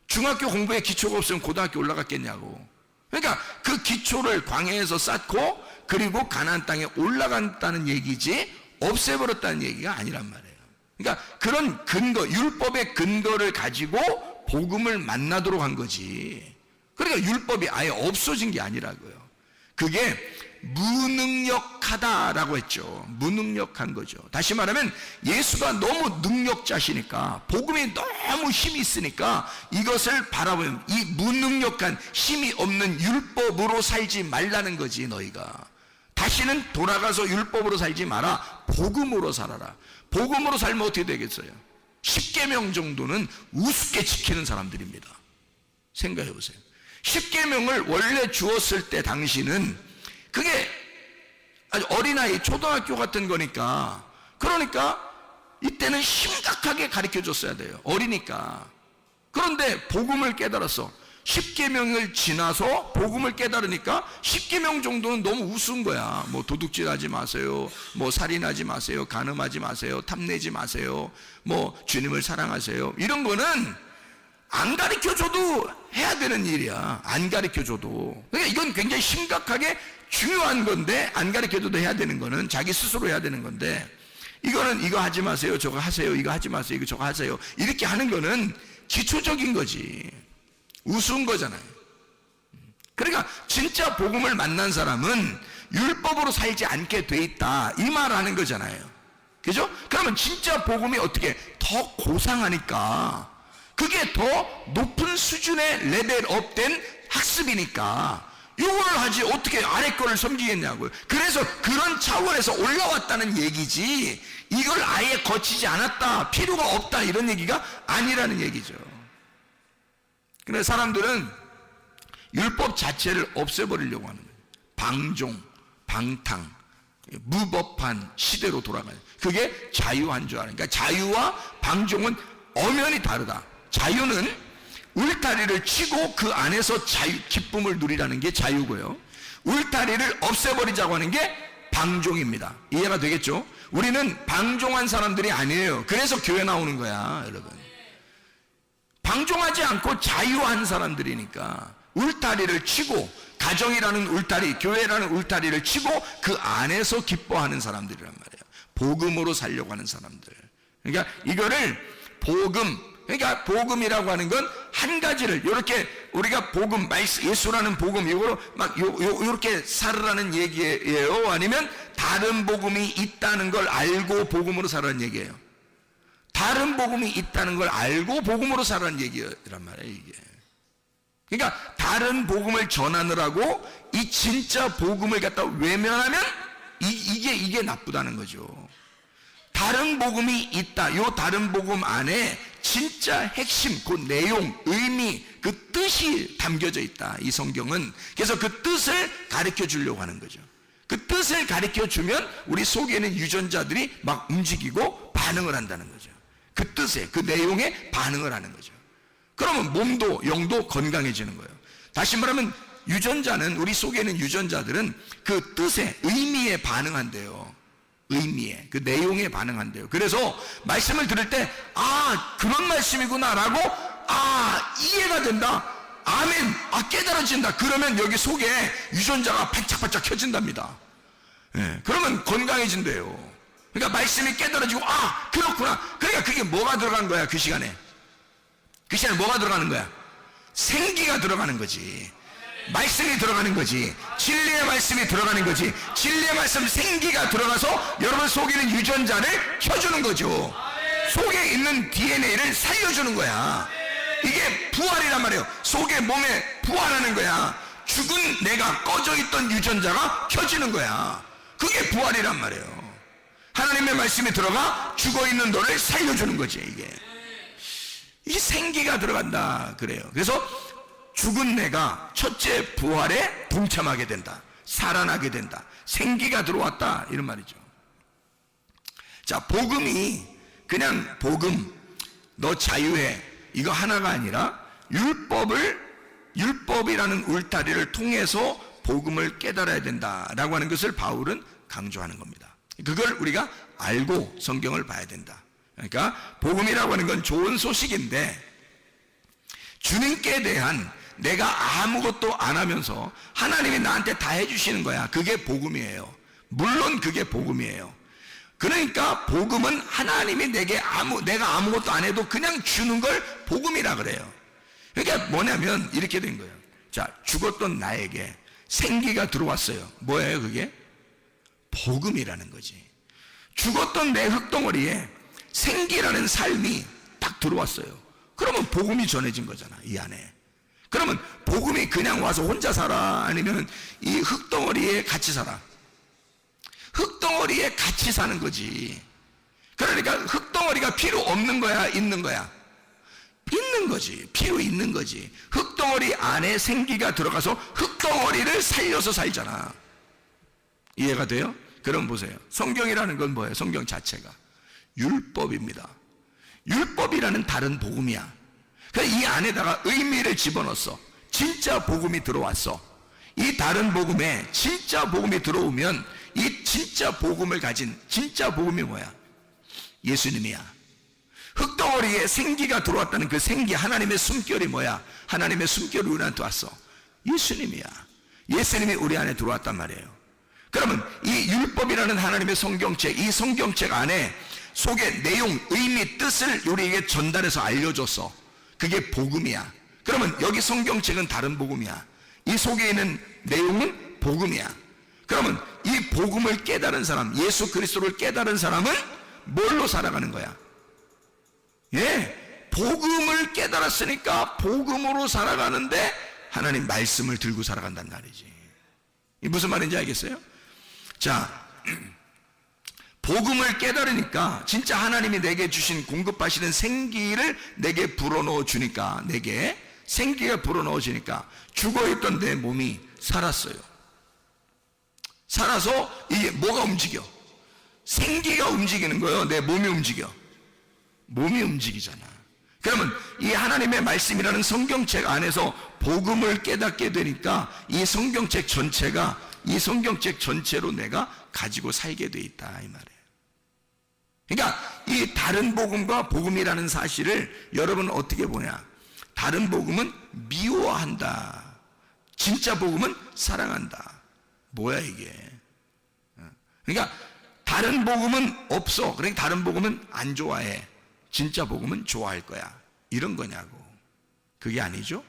중학교 공부에 기초가 없으면 고등학교 올라갔겠냐고. 그러니까 그 기초를 광야에서 쌓고 그리고 가나안 땅에 올라간다는 얘기지 없애버렸다는 얘기가 아니란 말이에요. 그러니까 그런 근거, 율법의 근거를 가지고 복음을 만나도록 한 거지. 그러니까 율법이 아예 없어진 게 아니라고요. 그게 무능력하다라고 했죠. 무능력한 거죠. 다시 말하면 예수가 너무 능력자시니까, 복음이 너무 힘이 있으니까 이것을 바라보면 이 무능력한 힘이 없는 율법으로 살지 말라는 거지. 너희가 다시는 돌아가서 율법으로 살지 마라. 복음으로 살아라. 복음으로 살면 어떻게 되겠어요? 10계명 정도는 우습게 지키는 사람들입니다. 생각해 보세요. 10계명을 원래 주었을 때 당시는 그게 아주 어린아이, 초등학교 같은 거니까, 그러니까 이때는 심각하게 가르쳐 줬어야 돼요. 어리니까. 그런데 복음을 깨달았어. 10계명을 지나서 복음을 깨달으니까 10계명 정도는 너무 우스운 거야. 뭐 도둑질하지 마세요, 뭐 살인하지 마세요, 간음하지 마세요, 탐내지 마세요, 뭐 주님을 사랑하세요, 이런 거는 안 가르쳐줘도 해야 되는 일이야. 안 가르쳐줘도. 그러니까 이건 굉장히 심각하게 중요한 건데, 안 가르쳐줘도 해야 되는 거는 자기 스스로 해야 되는 건데, 이거는 이거 하지 마세요, 저거 하세요, 이거 하지 마세요, 이거 저거 하세요, 이렇게 하는 거는 기초적인 거지. 우스운 거잖아요. 그러니까 진짜 복음을 만난 사람은 율법으로 살지 않게 돼 있다, 이 말하는 거잖아요. 그죠? 그러면 진짜 복음이 어떻게 더 고상하니까, 그게 더 높은 수준의 레벨업된 학습이니까 이걸 하지 어떻게 아래 거를 섬기겠냐고요. 그래서 그런 차원에서 올라왔다는 얘기지, 이걸 아예 거치지 않았다, 필요가 없다, 이런 얘기가 아니라는 얘기죠. 그래서 사람들은 율법 자체를 없애버리려고 하는 거예요. 방종, 방탕, 무법한 시대로 돌아가요. 그게 자유한 줄 아는. 그러니까 자유와 방종은 엄연히 다르다. 자유는 울타리를 치고 그 안에서 기쁨을 누리라는 게 자유고요, 울타리를 없애버리자고 하는 게 방종입니다. 이해가 되겠죠? 우리는 방종한 사람들이 아니에요. 그래서 교회 나오는 거야, 여러분. 방종하지 않고 자유한 사람들이니까 울타리를 치고, 가정이라는 울타리, 교회라는 울타리를 치고 그 안에서 기뻐하는 사람들이란 말이에요. 복음으로 살려고 하는 사람들. 그러니까 이거를 그러니까 복음이라고 하는 건 한 가지를, 이렇게 우리가 복음, 예수라는 복음, 이거로 막 이렇게 살으라는 얘기예요? 아니면 다른 복음이 있다는 걸 알고 복음으로 살라는 얘기예요? 다른 복음이 있다는 걸 알고 복음으로 살라는 얘기란 말이에요, 이게. 그러니까 다른 복음을 전하느라고 이 진짜 복음을 갖다 외면하면 이게 나쁘다는 거죠. 다른 복음이 있다. 이 다른 복음 안에 진짜 핵심, 그 내용, 의미, 그 뜻이 담겨져 있다, 이 성경은. 그래서 그 뜻을 가르쳐 주려고 하는 거죠. 그 뜻을 가르쳐 주면 우리 속에 있는 유전자들이 막 움직이고 반응을 한다는 거죠. 그 뜻에, 그 내용에 반응을 하는 거죠. 그러면 몸도 영도 건강해지는 거예요. 다시 말하면 유전자는, 우리 속에 있는 유전자들은 그 뜻에, 의미에 반응한대요. 의미에, 그 내용에 반응한대요. 그래서 말씀을 들을 때, 아, 그런 말씀이구나 라고, 아, 이해가 된다, 아멘, 아, 깨달아진다, 그러면 여기 속에 유전자가 반짝반짝 켜진답니다. 예, 그러면 건강해진대요. 그러니까 말씀이 깨달아지고, 아, 그렇구나. 그러니까 그게 뭐가 들어간 거야, 그 시간에? 그 시간에 뭐가 들어가는 거야? 생기가 들어가는 거지. 말씀이 들어가는 거지. 진리의 말씀이 들어가는 거지. 진리의 말씀, 생기가 들어가서 여러분 속에 있는 유전자를 켜주는 거죠. 속에 있는 DNA를 살려주는 거야. 이게 부활이란 말이에요. 속에, 몸에 부활하는 거야. 죽은 내가, 꺼져 있던 유전자가 켜지는 거야. 그게 부활이란 말이에요. 하나님의 말씀이 들어가 죽어있는 너를 살려주는 거지. 이게 생기가 들어간다 그래요. 그래서 죽은 내가 첫째 부활에 동참하게 된다, 살아나게 된다, 생기가 들어왔다, 이런 말이죠. 자, 복음이 그냥 복음, 너 자유해, 이거 하나가 아니라 율법이라는 울타리를 통해서 복음을 깨달아야 된다라고 하는 것을 바울은 강조하는 겁니다. 그걸 우리가 알고 성경을 봐야 된다. 그러니까 복음이라고 하는 건 좋은 소식인데, 주님께 대한 내가 아무것도 안 하면서 하나님이 나한테 다 해주시는 거야, 그게 복음이에요. 물론 그게 복음이에요. 그러니까 복음은 하나님이 내가 아무것도 안 해도 그냥 주는 걸 복음이라 그래요. 그러니까 뭐냐면 이렇게 된 거예요. 자, 죽었던 나에게 생기가 들어왔어요. 뭐예요 그게? 복음이라는 거지. 죽었던 내 흙덩어리에 생기라는 삶이 딱 들어왔어요. 그러면 복음이 전해진 거잖아, 이 안에. 그러면 복음이 그냥 와서 혼자 살아? 아니면 이 흙덩어리에 같이 살아? 흙덩어리에 같이 사는 거지. 그러니까 흙덩어리가 필요 없는 거야, 있는 거야? 있는 거지. 필요 있는 거지. 흙덩어리 안에 생기가 들어가서 흙덩어리를 살려서 살잖아. 이해가 돼요? 그럼 보세요. 성경이라는 건 뭐예요? 성경 자체가 율법입니다. 율법이라는 다른 복음이야. 그래서 이 안에다가 의미를 집어넣었어. 진짜 복음이 들어왔어. 이 다른 복음에 진짜 복음이 들어오면 이 진짜 복음을 가진 진짜 복음이 뭐야? 예수님이야. 흙덩어리에 생기가 들어왔다는 그 생기, 하나님의 숨결이 뭐야? 하나님의 숨결이 우리한테 왔어. 예수님이야. 예수님이 우리 안에 들어왔단 말이에요. 그러면 이 율법이라는 하나님의 성경책, 이 성경책 안에 속의 내용, 의미, 뜻을 우리에게 전달해서 알려줬어. 그게 복음이야. 그러면 여기 성경책은 다른 복음이야. 이 속에 있는 내용은 복음이야. 그러면 이 복음을 깨달은 사람, 예수 그리스도를 깨달은 사람은 뭘로 살아가는 거야? 예, 복음을 깨달았으니까 복음으로 살아가는데 하나님 말씀을 들고 살아간단 말이지. 이 무슨 말인지 알겠어요? 자, 복음을 깨달으니까 진짜 하나님이 내게 주신 공급하시는 생기를 내게 불어넣어 주니까, 내게 생기가 불어넣어 주니까 죽어있던 내 몸이 살았어요. 살아서 이게 뭐가 움직여? 생기가 움직이는 거예요. 내 몸이 움직여. 몸이 움직이잖아. 그러면 이 하나님의 말씀이라는 성경책 안에서 복음을 깨닫게 되니까 이 성경책 전체가, 이 성경책 전체로 내가 가지고 살게 돼 있다, 이 말이에요. 그러니까 이 다른 복음과 복음이라는 사실을 여러분은 어떻게 보냐? 다른 복음은 미워한다. 진짜 복음은 사랑한다. 뭐야 이게? 그러니까 다른 복음은 없어. 그러니까 다른 복음은 안 좋아해. 진짜 복음은 좋아할 거야. 이런 거냐고. 그게 아니죠.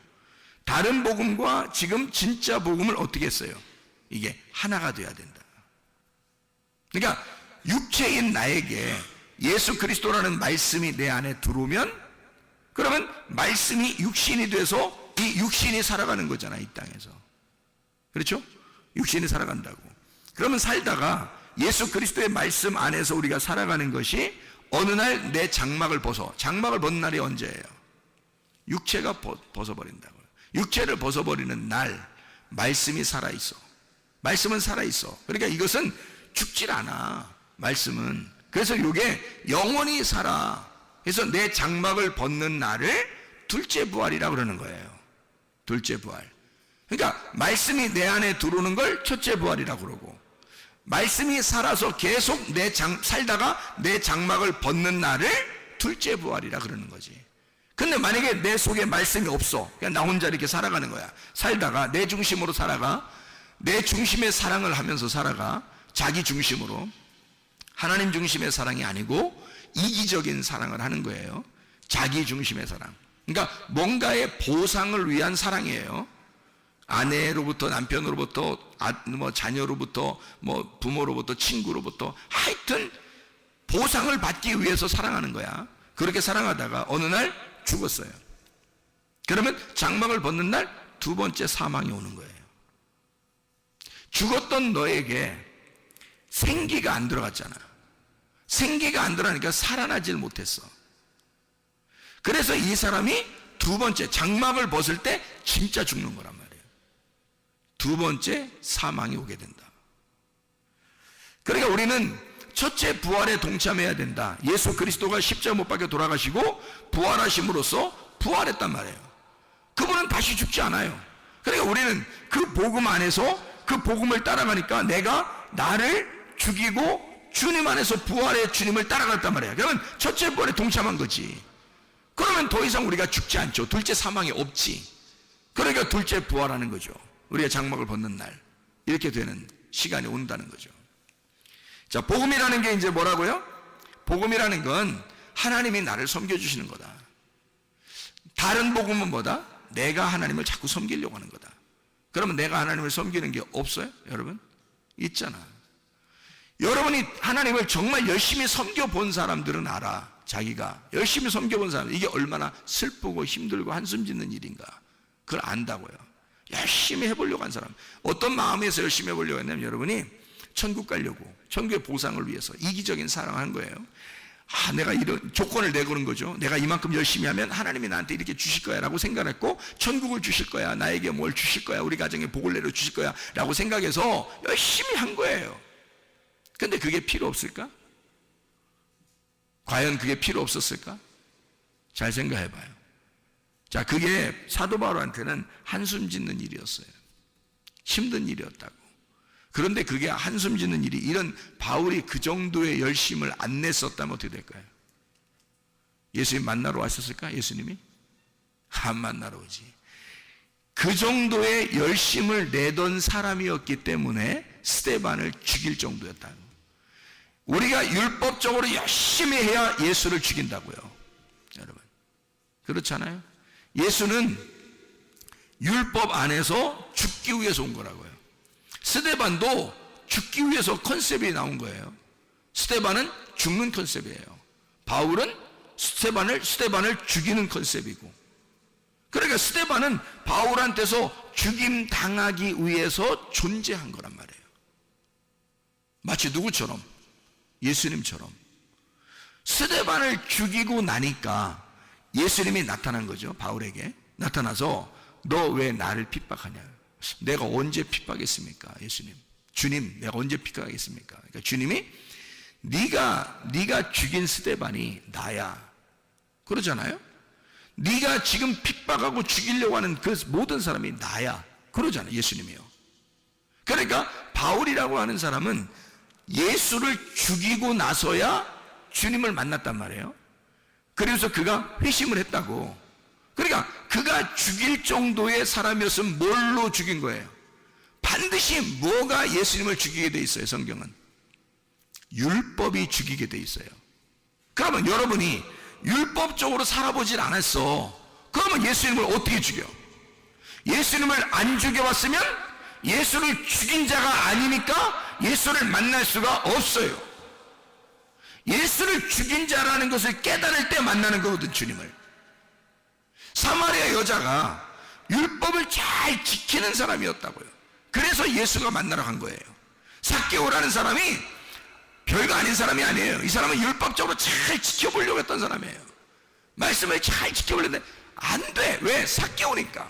다른 복음과 지금 진짜 복음을 어떻게 했어요? 이게 하나가 돼야 된다. 그러니까 육체인 나에게 예수 그리스도라는 말씀이 내 안에 들어오면, 그러면 말씀이 육신이 돼서 이 육신이 살아가는 거잖아, 이 땅에서. 그렇죠? 육신이 살아간다고. 그러면 살다가 예수 그리스도의 말씀 안에서 우리가 살아가는 것이 어느 날 내 장막을 벗어. 장막을 벗는 날이 언제예요? 육체가 벗어버린다고요. 육체를 벗어버리는 날 말씀이 살아있어. 말씀은 살아있어. 그러니까 이것은 죽질 않아, 말씀은. 그래서 이게 영원히 살아. 그래서 내 장막을 벗는 날을 둘째 부활이라고 그러는 거예요. 둘째 부활. 그러니까 말씀이 내 안에 들어오는 걸 첫째 부활이라고 그러고, 말씀이 살아서 계속 살다가 내 장막을 벗는 날을 둘째 부활이라 그러는 거지. 근데 만약에 내 속에 말씀이 없어, 그냥 나 혼자 이렇게 살아가는 거야. 살다가 내 중심으로 살아가, 내 중심의 사랑을 하면서 살아가, 자기 중심으로. 하나님 중심의 사랑이 아니고 이기적인 사랑을 하는 거예요. 자기 중심의 사랑. 그러니까 뭔가의 보상을 위한 사랑이에요. 아내로부터, 남편으로부터, 자녀로부터, 부모로부터, 친구로부터, 하여튼 보상을 받기 위해서 사랑하는 거야. 그렇게 사랑하다가 어느 날 죽었어요. 그러면 장막을 벗는 날 두 번째 사망이 오는 거예요. 죽었던 너에게 생기가 안 들어갔잖아. 생기가 안 들어가니까 살아나질 못했어. 그래서 이 사람이 두 번째 장막을 벗을 때 진짜 죽는 거란 말이에요. 두 번째 사망이 오게 된다. 그러니까 우리는 첫째 부활에 동참해야 된다. 예수 그리스도가 십자가 못 박혀 돌아가시고 부활하심으로써 부활했단 말이에요. 그분은 다시 죽지 않아요. 그러니까 우리는 그 복음 안에서 그 복음을 따라가니까 내가 나를 죽이고 주님 안에서 부활의 주님을 따라갔단 말이에요. 그러면 첫째 부활에 동참한 거지. 그러면 더 이상 우리가 죽지 않죠. 둘째 사망이 없지. 그러니까 둘째 부활하는 거죠. 우리가 장막을 벗는 날 이렇게 되는 시간이 온다는 거죠. 자, 복음이라는 게 이제 뭐라고요? 복음이라는 건 하나님이 나를 섬겨주시는 거다. 다른 복음은 뭐다? 내가 하나님을 자꾸 섬기려고 하는 거다. 그러면 내가 하나님을 섬기는 게 없어요? 여러분? 있잖아. 여러분이 하나님을 정말 열심히 섬겨본 사람들은 알아. 자기가 열심히 섬겨본 사람, 이게 얼마나 슬프고 힘들고 한숨 짓는 일인가. 그걸 안다고요. 열심히 해보려고 한 사람. 어떤 마음에서 열심히 해보려고 했냐면, 여러분이 천국 가려고, 천국의 보상을 위해서 이기적인 사랑을 한 거예요. 내가 이런 조건을 내거는 거죠. 내가 이만큼 열심히 하면 하나님이 나한테 이렇게 주실 거야 라고 생각했고, 천국을 주실 거야, 나에게 뭘 주실 거야, 우리 가정에 복을 내려 주실 거야 라고 생각해서 열심히 한 거예요. 근데 그게 필요 없을까? 과연 그게 필요 없었을까? 잘 생각해 봐요. 자, 그게 사도 바울한테는 한숨 짓는 일이었어요. 힘든 일이었다고. 그런데 그게 한숨 짓는 일이, 이런 바울이 그 정도의 열심을 안 냈었다면 어떻게 될까요? 예수님 만나러 왔었을까? 예수님이? 안 만나러 오지. 그 정도의 열심을 내던 사람이었기 때문에 스데반을 죽일 정도였다는 거예요. 우리가 율법적으로 열심히 해야 예수를 죽인다고요. 여러분, 그렇잖아요? 예수는 율법 안에서 죽기 위해서 온 거라고요. 스데반도 죽기 위해서 컨셉이 나온 거예요. 스데반은 죽는 컨셉이에요. 바울은 스데반을 죽이는 컨셉이고. 그러니까 스데반은 바울한테서 죽임 당하기 위해서 존재한 거란 말이에요. 마치 누구처럼? 예수님처럼. 스데반을 죽이고 나니까 예수님이 나타난 거죠. 바울에게 나타나서 너 왜 나를 핍박하냐? 내가 언제 핍박했습니까? 예수님, 주님, 내가 언제 핍박하겠습니까? 그러니까 주님이 네가 죽인 스데반이 나야, 그러잖아요. 네가 지금 핍박하고 죽이려고 하는 그 모든 사람이 나야, 그러잖아요. 예수님이요. 그러니까 바울이라고 하는 사람은 예수를 죽이고 나서야 주님을 만났단 말이에요. 그래서 그가 회심을 했다고. 그러니까 그가 죽일 정도의 사람이었으면 뭘로 죽인 거예요? 반드시 뭐가 예수님을 죽이게 돼 있어요? 성경은 율법이 죽이게 돼 있어요. 그러면 여러분이 율법적으로 살아보질 않았어. 그러면 예수님을 어떻게 죽여? 예수님을 안 죽여봤으면 예수를 죽인 자가 아니니까 예수를 만날 수가 없어요. 예수를 죽인 자라는 것을 깨달을 때 만나는 거거든, 주님을. 사마리아 여자가 율법을 잘 지키는 사람이었다고요. 그래서 예수가 만나러 간 거예요. 삭개오라는 사람이 별거 아닌 사람이 아니에요. 이 사람은 율법적으로 잘 지켜보려고 했던 사람이에요. 말씀을 잘 지켜보려는데 안 돼. 왜? 삭개오니까.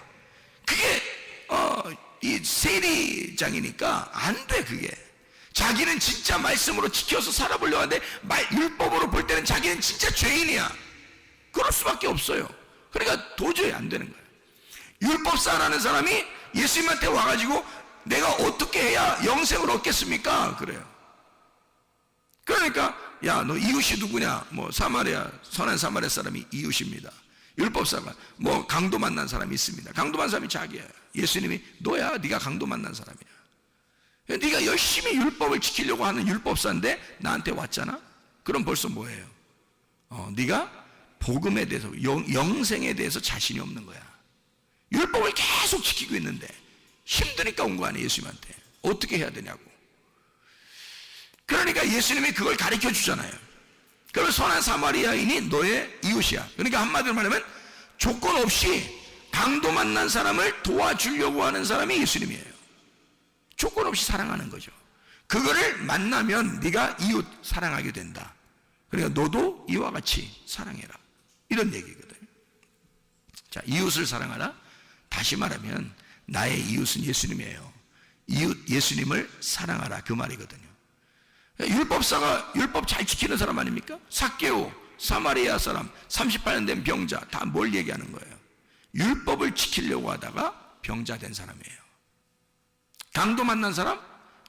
그게 이 세리장이니까 안 돼. 그게 자기는 진짜 말씀으로 지켜서 살아보려고 하는데 율법으로 볼 때는 자기는 진짜 죄인이야. 그럴 수밖에 없어요. 그러니까 도저히 안 되는 거예요. 율법사라는 사람이 예수님한테 와가지고 내가 어떻게 해야 영생을 얻겠습니까? 그래요. 그러니까 야, 너 이웃이 누구냐? 뭐 사마리아, 선한 사마리아 사람이 이웃입니다. 율법사가 뭐 강도 만난 사람이 있습니다. 강도 만난 사람이 자기야. 예수님이 너야, 네가 강도 만난 사람이야. 네가 열심히 율법을 지키려고 하는 율법사인데 나한테 왔잖아? 그럼 벌써 뭐예요? 네가 복음에 대해서, 영생에 대해서 자신이 없는 거야. 율법을 계속 지키고 있는데 힘드니까 온 거 아니에요. 예수님한테 어떻게 해야 되냐고. 그러니까 예수님이 그걸 가르쳐 주잖아요. 그러면 선한 사마리아인이 너의 이웃이야. 그러니까 한마디로 말하면 조건 없이 강도 만난 사람을 도와주려고 하는 사람이 예수님이에요. 조건 없이 사랑하는 거죠. 그거를 만나면 네가 이웃 사랑하게 된다. 그러니까 너도 이와 같이 사랑해라, 이런 얘기거든요. 자, 이웃을 사랑하라. 다시 말하면 나의 이웃은 예수님이에요. 이웃 예수님을 사랑하라, 그 말이거든요. 율법사가 율법 잘 지키는 사람 아닙니까? 삭개오, 사마리아 사람, 38년 된 병자, 다 뭘 얘기하는 거예요? 율법을 지키려고 하다가 병자 된 사람이에요. 강도 만난 사람,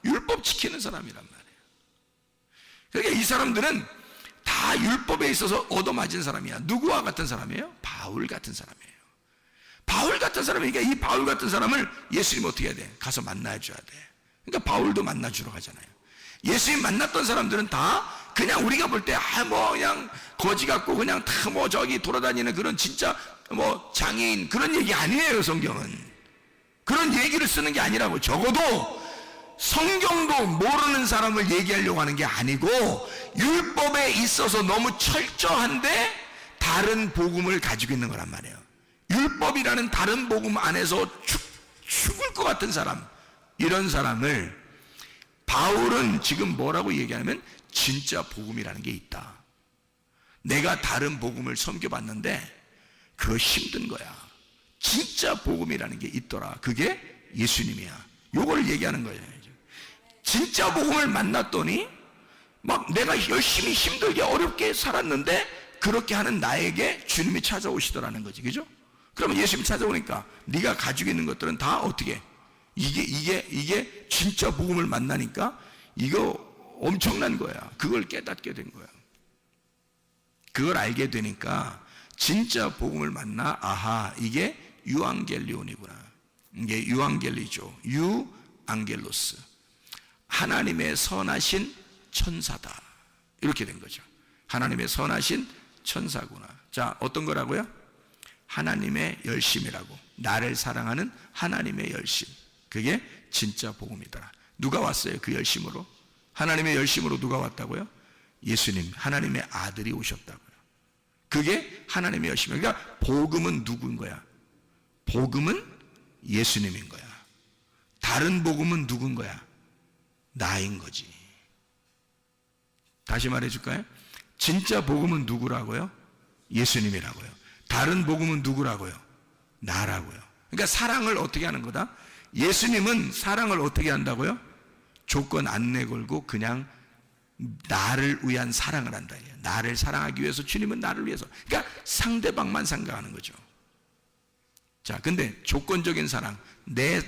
율법 지키는 사람이란 말이에요. 그러니까 이 사람들은 다 율법에 있어서 얻어맞은 사람이야. 누구와 같은 사람이에요? 바울 같은 사람이에요. 바울 같은 사람이니까 이 바울 같은 사람을 예수님 어떻게 해야 돼? 가서 만나줘야 돼. 그러니까 바울도 만나주러 가잖아요. 예수님 만났던 사람들은 다 그냥 우리가 볼 때 뭐 그냥 거지 같고 그냥 다 뭐 저기 돌아다니는 그런 진짜 뭐 장애인 그런 얘기 아니에요. 성경은 그런 얘기를 쓰는 게 아니라고. 적어도 성경도 모르는 사람을 얘기하려고 하는 게 아니고, 율법에 있어서 너무 철저한데 다른 복음을 가지고 있는 거란 말이에요. 율법이라는 다른 복음 안에서 죽을 것 같은 사람, 이런 사람을 바울은 지금 뭐라고 얘기하냐면 진짜 복음이라는 게 있다. 내가 다른 복음을 섬겨봤는데 그거 힘든 거야. 진짜 복음이라는 게 있더라. 그게 예수님이야. 요걸 얘기하는 거예요. 진짜 복음을 만났더니 막 내가 열심히 힘들게 어렵게 살았는데 그렇게 하는 나에게 주님이 찾아오시더라는 거지. 그죠? 그러면 예수님이 찾아오니까 네가 가지고 있는 것들은 다 어떻게, 이게 진짜 복음을 만나니까 이거 엄청난 거야. 그걸 깨닫게 된 거야. 그걸 알게 되니까 진짜 복음을 만나, 아하, 이게 유앙겔리온이구나. 이게 유앙겔리죠. 유앙겔로스. 하나님의 선하신 천사다. 이렇게 된 거죠. 하나님의 선하신 천사구나. 자, 어떤 거라고요? 하나님의 열심이라고. 나를 사랑하는 하나님의 열심. 그게 진짜 복음이더라. 누가 왔어요? 그 열심으로? 하나님의 열심으로 누가 왔다고요? 예수님, 하나님의 아들이 오셨다고요. 그게 하나님의 열심이에요. 그러니까 복음은 누구인 거야? 복음은 예수님인 거야. 다른 복음은 누군 거야? 나인 거지. 다시 말해줄까요? 진짜 복음은 누구라고요? 예수님이라고요. 다른 복음은 누구라고요? 나라고요. 그러니까 사랑을 어떻게 하는 거다? 예수님은 사랑을 어떻게 한다고요? 조건 안 내걸고 그냥 나를 위한 사랑을 한다. 나를 사랑하기 위해서 주님은 나를 위해서. 그러니까 상대방만 생각하는 거죠. 자, 근데 조건적인 사랑, 내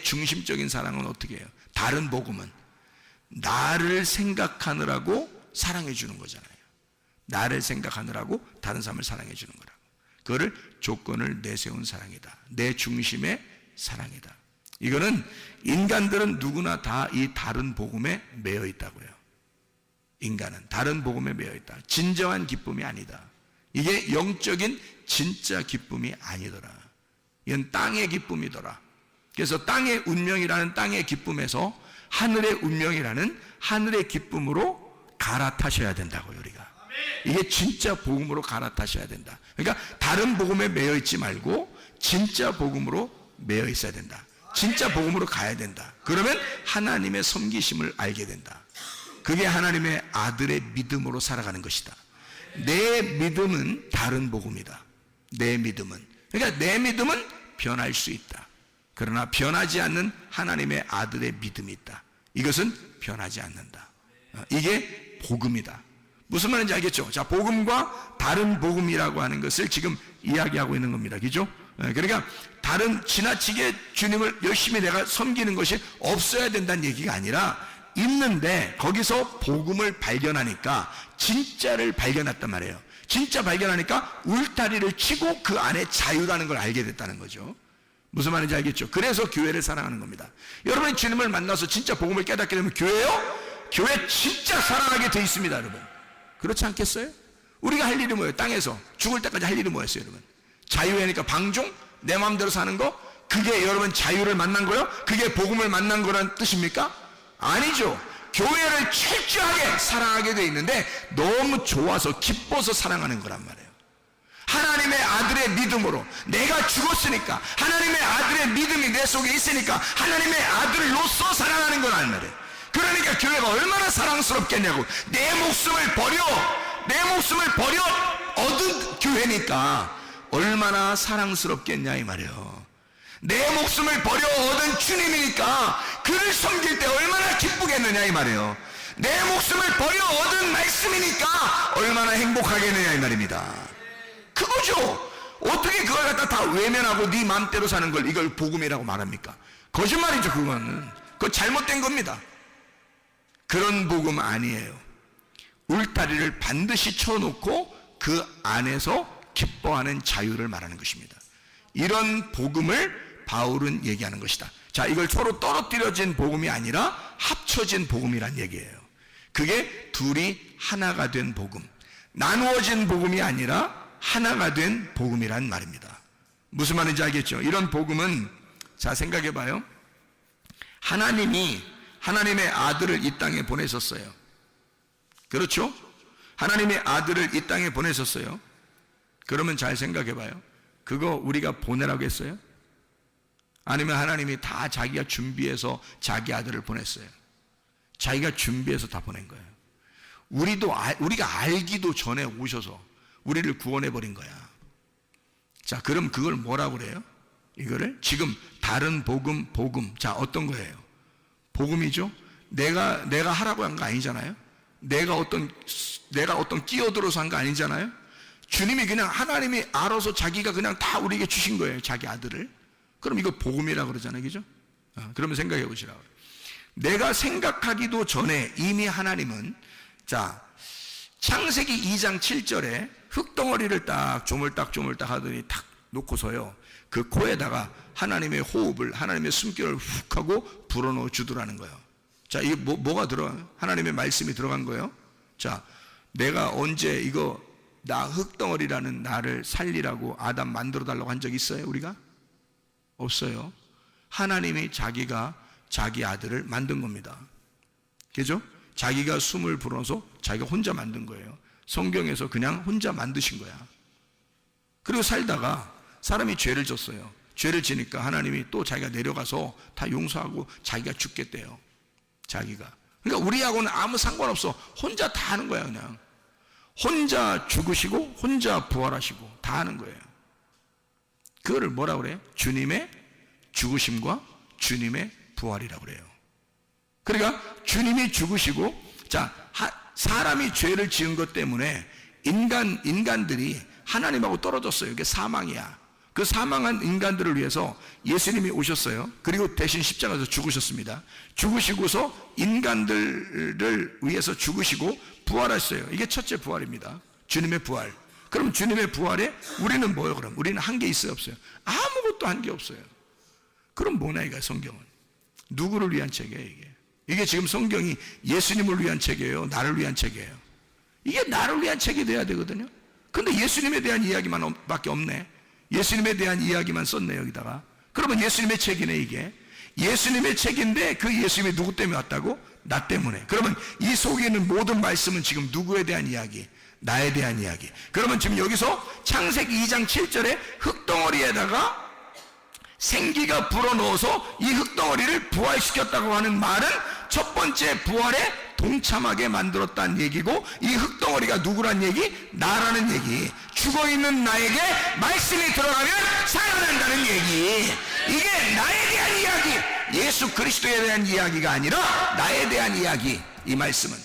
중심적인 사랑은 어떻게 해요? 다른 복음은 나를 생각하느라고 사랑해 주는 거잖아요. 나를 생각하느라고 다른 사람을 사랑해 주는 거라고. 그거를 조건을 내세운 사랑이다. 내 중심의 사랑이다. 이거는 인간들은 누구나 다 이 다른 복음에 매여 있다고요. 인간은 다른 복음에 매여 있다. 진정한 기쁨이 아니다. 이게 영적인 진짜 기쁨이 아니더라. 이건 땅의 기쁨이더라. 그래서 땅의 운명이라는 땅의 기쁨에서 하늘의 운명이라는 하늘의 기쁨으로 갈아타셔야 된다고요, 우리가. 이게 진짜 복음으로 갈아타셔야 된다. 그러니까 다른 복음에 매여 있지 말고 진짜 복음으로 매여 있어야 된다. 진짜 복음으로 가야 된다. 그러면 하나님의 섬기심을 알게 된다. 그게 하나님의 아들의 믿음으로 살아가는 것이다. 내 믿음은 다른 복음이다. 내 믿음은. 그러니까 내 믿음은 변할 수 있다. 그러나 변하지 않는 하나님의 아들의 믿음이 있다. 이것은 변하지 않는다. 이게 복음이다. 무슨 말인지 알겠죠? 자, 복음과 다른 복음이라고 하는 것을 지금 이야기하고 있는 겁니다. 그죠? 그러니까 다른 지나치게 주님을 열심히 내가 섬기는 것이 없어야 된다는 얘기가 아니라 있는데 거기서 복음을 발견하니까 진짜를 발견했단 말이에요. 진짜 발견하니까 울타리를 치고 그 안에 자유라는 걸 알게 됐다는 거죠. 무슨 말인지 알겠죠? 그래서 교회를 사랑하는 겁니다. 여러분이 주님을 만나서 진짜 복음을 깨닫게 되면 교회요? 교회 진짜 사랑하게 돼 있습니다, 여러분. 그렇지 않겠어요? 우리가 할 일이 뭐예요? 땅에서 죽을 때까지 할 일이 뭐였어요, 여러분? 자유회니까 방종? 내 마음대로 사는 거? 그게 여러분 자유를 만난 거요? 그게 복음을 만난 거란 뜻입니까? 아니죠. 교회를 철저하게 사랑하게 돼 있는데 너무 좋아서 기뻐서 사랑하는 거란 말이에요. 하나님의 아들의 믿음으로 내가 죽었으니까 하나님의 아들의 믿음이 내 속에 있으니까 하나님의 아들로서 사랑하는 거란 말이에요. 그러니까 교회가 얼마나 사랑스럽겠냐고. 내 목숨을 버려 얻은 교회니까 얼마나 사랑스럽겠냐 이 말이에요. 내 목숨을 버려 얻은 주님이니까 그를 섬길 때 얼마나 기쁘겠느냐 이 말이에요. 내 목숨을 버려 얻은 말씀이니까 얼마나 행복하겠느냐 이 말입니다. 그거죠. 어떻게 그걸 갖다 다 외면하고 네 마음대로 사는 걸 이걸 복음이라고 말합니까? 거짓말이죠. 그거는. 그거 잘못된 겁니다. 그런 복음 아니에요. 울타리를 반드시 쳐놓고 그 안에서 기뻐하는 자유를 말하는 것입니다. 이런 복음을 바울은 얘기하는 것이다. 자, 이걸 서로 떨어뜨려진 복음이 아니라 합쳐진 복음이란 얘기예요. 그게 둘이 하나가 된 복음, 나누어진 복음이 아니라 하나가 된 복음이란 말입니다. 무슨 말인지 알겠죠? 이런 복음은 자, 생각해 봐요. 하나님이 하나님의 아들을 이 땅에 보내셨어요. 그렇죠? 하나님의 아들을 이 땅에 보내셨어요. 그러면 잘 생각해 봐요. 그거 우리가 보내라고 했어요? 아니면 하나님이 다 자기가 준비해서 자기 아들을 보냈어요? 자기가 준비해서 다 보낸 거예요. 우리가 알기도 전에 오셔서 우리를 구원해 버린 거야. 자, 그럼 그걸 뭐라고 그래요? 이거를 지금 다른 복음. 자, 어떤 거예요? 복음이죠. 내가 하라고 한 거 아니잖아요. 내가 어떤 끼어들어서 한 거 아니잖아요. 주님이 그냥 하나님이 알아서 자기가 그냥 다 우리에게 주신 거예요. 자기 아들을. 그럼 이거 복음이라고 그러잖아요. 그죠? 그러면 생각해 보시라고. 내가 생각하기도 전에 이미 하나님은, 자, 창세기 2장 7절에 흙덩어리를 딱 조물딱 하더니 탁 놓고서요, 그 코에다가 하나님의 호흡을, 하나님의 숨결을 훅 하고 불어넣어 주더라는 거예요. 자, 이게 뭐가 들어가요? 하나님의 말씀이 들어간 거예요. 자, 내가 언제 이거 나 흙덩어리라는 나를 살리라고 아담 만들어 달라고 한 적 있어요? 우리가? 없어요. 하나님이 자기가 자기 아들을 만든 겁니다. 그죠? 자기가 숨을 불어서 자기가 혼자 만든 거예요. 성경에서 그냥 혼자 만드신 거야. 그리고 살다가 사람이 죄를 졌어요. 죄를 지니까 하나님이 또 자기가 내려가서 다 용서하고 자기가 죽겠대요. 자기가. 그러니까 우리하고는 아무 상관없어. 혼자 다 하는 거야. 그냥 혼자 죽으시고 혼자 부활하시고 다 하는 거예요. 그거를 뭐라고 그래요? 주님의 죽으심과 주님의 부활이라고 그래요. 그러니까 주님이 죽으시고, 자, 사람이 죄를 지은 것 때문에 인간들이 하나님하고 떨어졌어요. 이게 사망이야. 그 사망한 인간들을 위해서 예수님이 오셨어요. 그리고 대신 십자가에서 죽으셨습니다. 죽으시고서 인간들을 위해서 죽으시고 부활하셨어요. 이게 첫째 부활입니다. 주님의 부활. 그럼 주님의 부활에 우리는 뭐예요? 그럼 우리는 한 게 있어요, 없어요? 아무것도 한 게 없어요. 그럼 뭐냐 이거 성경은? 누구를 위한 책이에요 이게? 이게 지금 성경이 예수님을 위한 책이에요, 나를 위한 책이에요? 이게 나를 위한 책이 돼야 되거든요. 근데 예수님에 대한 이야기만 밖에 없네. 예수님에 대한 이야기만 썼네 여기다가. 그러면 예수님의 책이네 이게. 예수님의 책인데 그 예수님이 누구 때문에 왔다고? 나 때문에. 그러면 이 속에 있는 모든 말씀은 지금 누구에 대한 이야기? 나에 대한 이야기. 그러면 지금 여기서 창세기 2장 7절에 흙덩어리에다가 생기가 불어넣어서 이 흙덩어리를 부활시켰다고 하는 말은 첫 번째 부활에 동참하게 만들었다는 얘기고, 이 흙덩어리가 누구란 얘기? 나라는 얘기. 죽어있는 나에게 말씀이 들어가면 살아난다는 얘기. 이게 나에 대한 이야기, 예수 그리스도에 대한 이야기가 아니라 나에 대한 이야기. 이 말씀은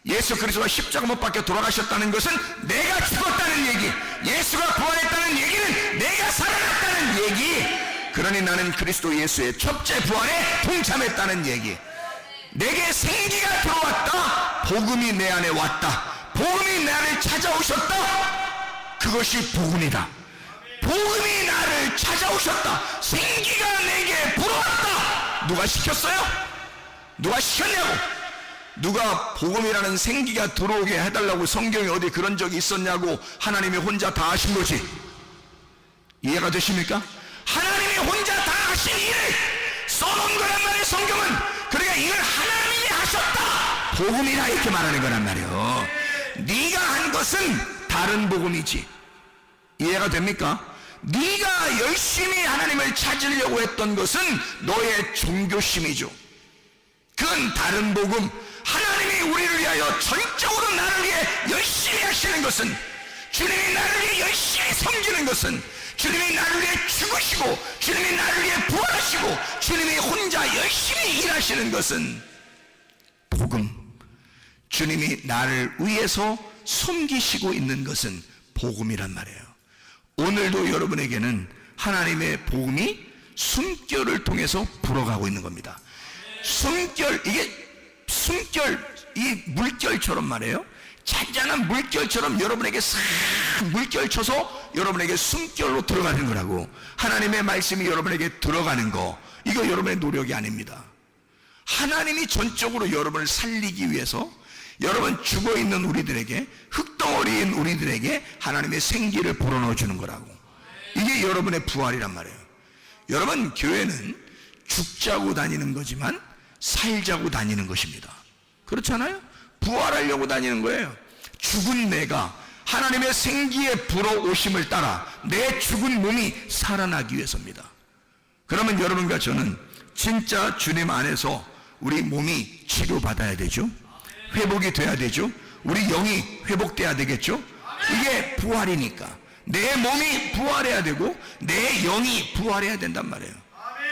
예수 그리스도가 십자가 못 박혀 돌아가셨다는 것은 내가 죽었다는 얘기, 예수가 부활했다는 얘기는 내가 살아났다는 얘기. 그러니 나는 그리스도 예수의 첫째 부활에 동참했다는 얘기. 내게 생기가 들어왔다. 복음이 내 안에 왔다. 복음이 내 안에 찾아오셨다. 그것이 복음이다. 복음이 나를 찾아오셨다. 생기가 내게 불어왔다. 누가 시켰어요? 누가 시켰냐고? 누가 복음이라는 생기가 들어오게 해달라고 성경에 어디 그런 적이 있었냐고? 하나님이 혼자 다 하신 거지. 이해가 되십니까? 하나님이 혼자 다 하신 일을 써놓은 거란 말이에요 성경은. 그러니까 이걸 하나님이 하셨다, 복음이라 이렇게 말하는 거란 말이에요. 네가 한 것은 다른 복음이지. 이해가 됩니까? 네가 열심히 하나님을 찾으려고 했던 것은 너의 종교심이죠. 그건 다른 복음. 하나님이 우리를 위하여 전적으로 나를 위해 열심히 하시는 것은, 주님이 나를 위해 열심히 섬기는 것은, 주님이 나를 위해 죽으시고 주님이 나를 위해 부활하시고 주님이 혼자 열심히 일하시는 것은 복음. 주님이 나를 위해서 섬기시고 있는 것은 복음이란 말이에요. 오늘도 여러분에게는 하나님의 복음이 숨결을 통해서 불어가고 있는 겁니다. 숨결, 이게 숨결, 이 물결처럼 말이에요. 잔잔한 물결처럼 여러분에게 싹 물결 쳐서 여러분에게 숨결로 들어가는 거라고. 하나님의 말씀이 여러분에게 들어가는 거, 이거 여러분의 노력이 아닙니다. 하나님이 전적으로 여러분을 살리기 위해서 여러분 죽어있는 우리들에게, 흙덩어리인 우리들에게 하나님의 생기를 불어넣어 주는 거라고. 이게 여러분의 부활이란 말이에요. 여러분, 교회는 죽자고 다니는 거지만 살자고 다니는 것입니다. 그렇잖아요? 부활하려고 다니는 거예요. 죽은 내가 하나님의 생기에 불어오심을 따라 내 죽은 몸이 살아나기 위해서입니다. 그러면 여러분과 저는 진짜 주님 안에서 우리 몸이 치료받아야 되죠. 회복이 돼야 되죠. 우리 영이 회복돼야 되겠죠. 이게 부활이니까 내 몸이 부활해야 되고 내 영이 부활해야 된단 말이에요.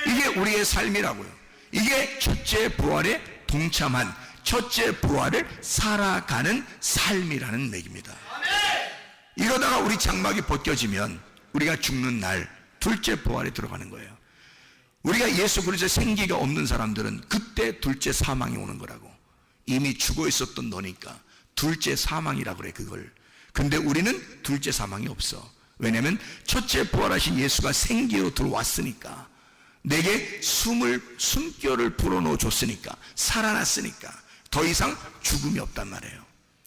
이게 우리의 삶이라고요. 이게 첫째 부활에 동참한, 첫째 부활을 살아가는 삶이라는 얘기입니다. 이러다가 우리 장막이 벗겨지면 우리가 죽는 날 둘째 부활에 들어가는 거예요. 우리가 예수 그리스도의 생기가 없는 사람들은 그때 둘째 사망이 오는 거라고. 이미 죽어 있었던 너니까 둘째 사망이라 그래, 그걸. 근데 우리는 둘째 사망이 없어. 왜냐하면 첫째 부활하신 예수가 생기로 들어왔으니까, 내게 숨결을 불어넣어 줬으니까, 살아났으니까 더 이상 죽음이 없단 말이에요.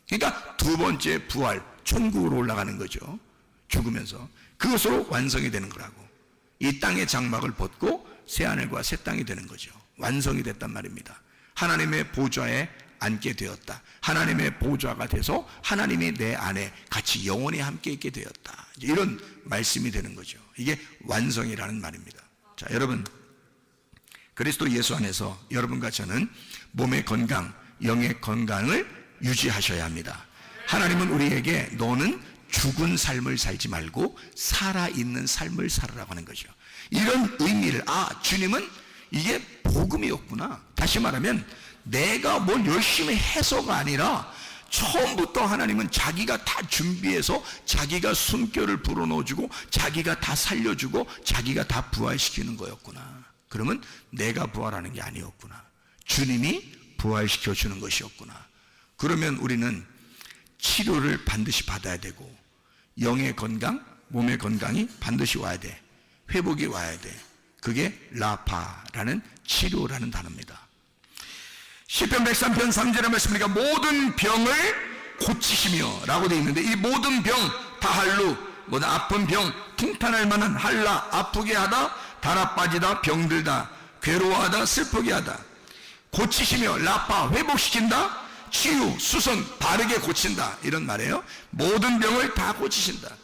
그러니까 두 번째 부활, 천국으로 올라가는 거죠. 죽으면서 그것으로 완성이 되는 거라고. 이 땅의 장막을 벗고 새하늘과 새 땅이 되는 거죠. 완성이 됐단 말입니다. 하나님의 보좌에 앉게 되었다. 하나님의 보좌가 돼서 하나님이 내 안에 같이 영원히 함께 있게 되었다. 이런 말씀이 되는 거죠. 이게 완성이라는 말입니다. 자, 여러분, 그리스도 예수 안에서 여러분과 저는 몸의 건강, 영의 건강을 유지하셔야 합니다. 하나님은 우리에게 너는 죽은 삶을 살지 말고 살아있는 삶을 살으라고 하는 거죠. 이런 의미를, 주님은 이게 복음이었구나. 다시 말하면 내가 뭘 열심히 해서가 아니라 처음부터 하나님은 자기가 다 준비해서 자기가 숨결을 불어넣어주고 자기가 다 살려주고 자기가 다 부활시키는 거였구나. 그러면 내가 부활하는 게 아니었구나. 주님이 부활시켜주는 것이었구나. 그러면 우리는 치료를 반드시 받아야 되고 영의 건강, 몸의 건강이 반드시 와야 돼. 회복이 와야 돼. 그게 라파라는 치료라는 단어입니다. 시편 103편 3절의 말씀이니까 모든 병을 고치시며 라고 되어 있는데, 이 모든 병, 다할루, 모든 아픈 병, 통탄할 만한 한라, 아프게 하다, 달아 빠지다, 병들다, 괴로워하다, 슬프게 하다, 고치시며, 라파, 회복시킨다, 치유, 수선, 바르게 고친다, 이런 말이에요. 모든 병을 다 고치신다.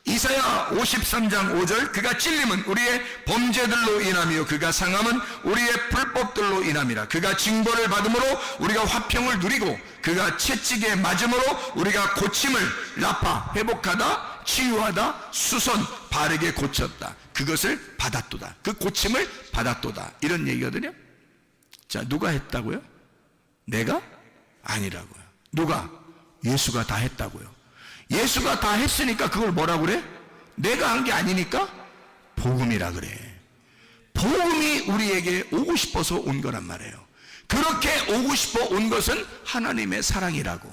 이사야 53장 5절, 그가 찔림은 우리의 범죄들로 인하며 그가 상함은 우리의 불법들로 인함이라. 그가 징벌을 받음으로 우리가 화평을 누리고 그가 채찍에 맞음으로 우리가 고침을, 라파, 회복하다, 치유하다, 수선, 바르게 고쳤다. 그것을 받았도다. 그 고침을 받았도다. 이런 얘기거든요. 자, 누가 했다고요? 내가? 아니라고요. 누가? 예수가 다 했다고요. 예수가 다 했으니까 그걸 뭐라 그래? 내가 한 게 아니니까 복음이라 그래. 복음이 우리에게 오고 싶어서 온 거란 말이에요. 그렇게 오고 싶어 온 것은 하나님의 사랑이라고.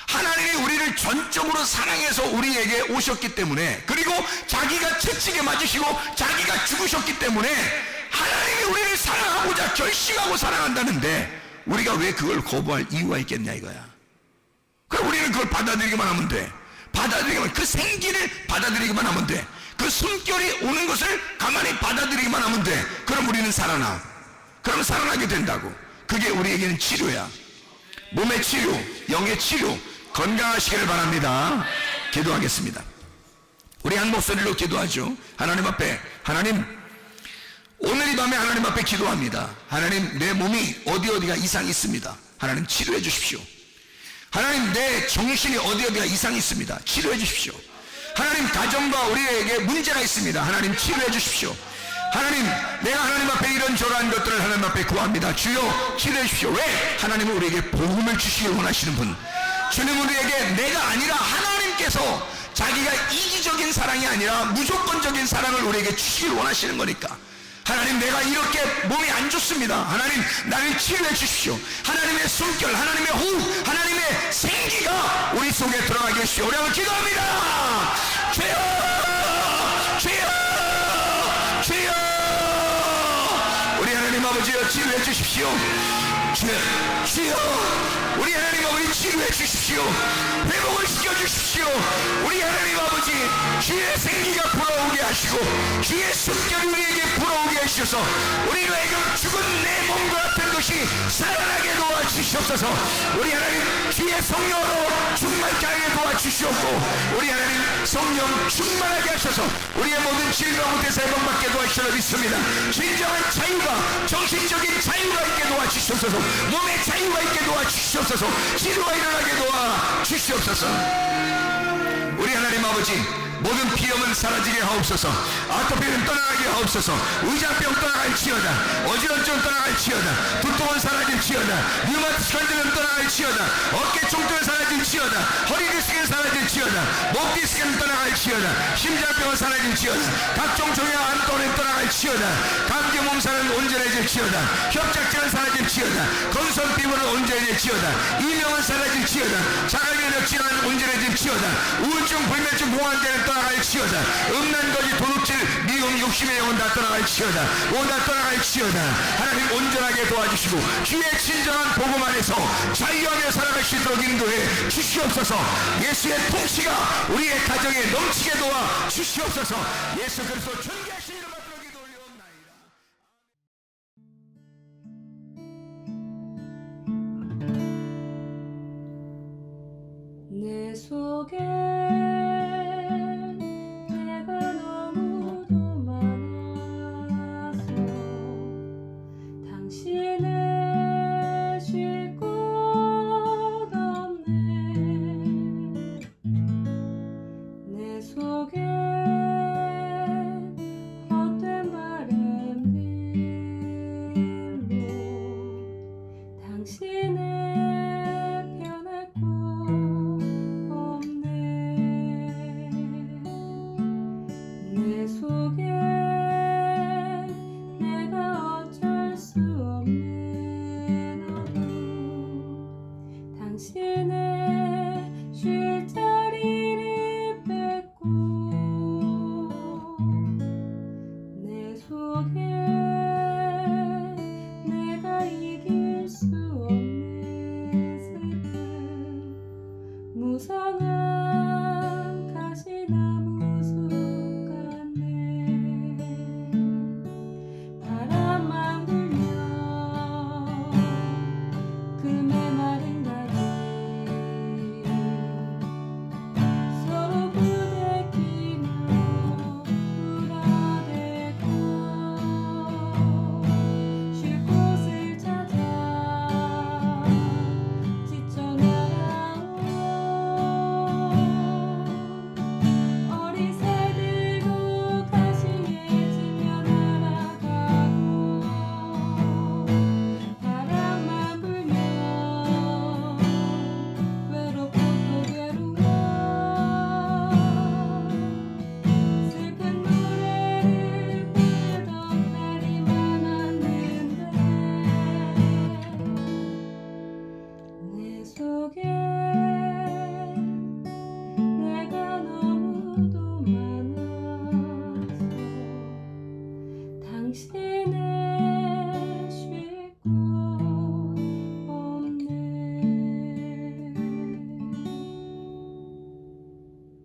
하나님이 우리를 전적으로 사랑해서 우리에게 오셨기 때문에, 그리고 자기가 채찍에 맞으시고 자기가 죽으셨기 때문에 하나님이 우리를 사랑하고자 결심하고 사랑한다는데 우리가 왜 그걸 거부할 이유가 있겠냐 이거야. 그럼 우리는 그걸 받아들이기만 하면 돼. 받아들이기만, 그 생기를 받아들이기만 하면 돼. 그 숨결이 오는 것을 가만히 받아들이기만 하면 돼. 그럼 우리는 살아나. 그럼 살아나게 된다고. 그게 우리에게는 치료야. 몸의 치료, 영의 치료, 건강하시기를 바랍니다. 기도하겠습니다. 우리 한 목소리로 기도하죠. 하나님 앞에, 하나님, 오늘 이 밤에 하나님 앞에 기도합니다. 하나님, 내 몸이 어디가 이상이 있습니다. 하나님 치료해 주십시오. 하나님, 내 정신이 어디가 이상이 있습니다. 치료해 주십시오. 하나님, 가정과 우리에게 문제가 있습니다. 하나님 치료해 주십시오. 하나님, 내가 하나님 앞에 이런저런 것들을 하나님 앞에 구합니다. 주여 치료해 주십시오. 왜? 하나님은 우리에게 복음을 주시길 원하시는 분. 주님은 우리에게 내가 아니라 하나님께서 자기가 이기적인 사랑이 아니라 무조건적인 사랑을 우리에게 주시길 원하시는 거니까. 하나님, 내가 이렇게 몸이 안 좋습니다. 하나님, 나를 치료해 주십시오. 하나님의 숨결, 하나님의 호흡, 하나님의 생기가 우리 속에 들어가게 해주십시오. 우리 한번 기도합니다. 주여, 주여, 주여. 우리 하나님 아버지여, 치료해 주십시오. 주여 우리 하나님 아버지 치료해 주십시오. 회복을 시켜주십시오. 우리 하나님 아버지 주의 생기가 불어오게 하시고 주의 숨결이 우리에게 불어오게 하셔서 우리가 지금 죽은 내 몸과 같은 것이 살아나게 도와주시옵소서. 우리 하나님 주의 성령으로 충만케 하게 도와주시옵고 우리 하나님 성령 충만하게 하셔서 우리의 모든 질병부터 해방받게 도와주시라 믿습니다. 진정한 자유가 정신적인 자유가 있게 도와주시옵소서. 몸의 자유가 있게 도와주시옵소서. 치료가 일어나게 도와주시옵소서. 우리 하나님 아버지 모든 비염은 사라지게 하옵소서. 아토피는 떠나가게 하옵소서. 의장병 떠나갈지어다. 어지럼증은 떠나갈지어다. 두통은 사라질지어다. 류마티스건들은 떠나갈지어다. 어깨 총통은 사라질지어다. 허리 디스크는 사라질지어다. 목 디스크는 떠나갈지어다. 심장병은 사라질지어다. 각종 종양 암도는 떠나갈지어다. 감기 몸살은 온전해질지어다. 협착증은 사라질지어다. 건선 피부는 온전해질지어다. 이명은 사라질지어다. 자가면역 질환은 온전해질지어다. 우울증 불면증 공황장애는 떠나갈지어다. 음란거지 도둑질 미움 욕심의 영혼 다 떠나갈지어다. 다 떠나갈지어다. 하나님 온전하게 도와주시고 주의 진정한 복음 안에서 자유하게 살아갈 수 있도록 인도해 주시옵소서. 예수의 통치가 우리의 가정에 넘치게 도와 주시옵소서. 예수 그리스도 존귀하신 이름 받들어 기도 올려옵나이다. 내 속에 내가 너무도 많아서 당신을 쉴 곳 없네. 내 속에 헛된 바램들로 당신을 편할 곳 없네. 내 속에 내가 어쩔 수 없는 어둠 당신의 쉴 자리를 뺏고 내 속에 내가 이길 수 없는 슬픔 무성한 가시나무 숲 같네. 바람만 불면 그 메마른 가지 서로 부대끼며 울어대고 쉴 곳을 찾아 지쳐 나가오. 어리새들고 가시에 지며 날아가고 바람만 불면 외롭고 또 괴로워 슬픈 노래를 부르던 날이 많았는데 내 속에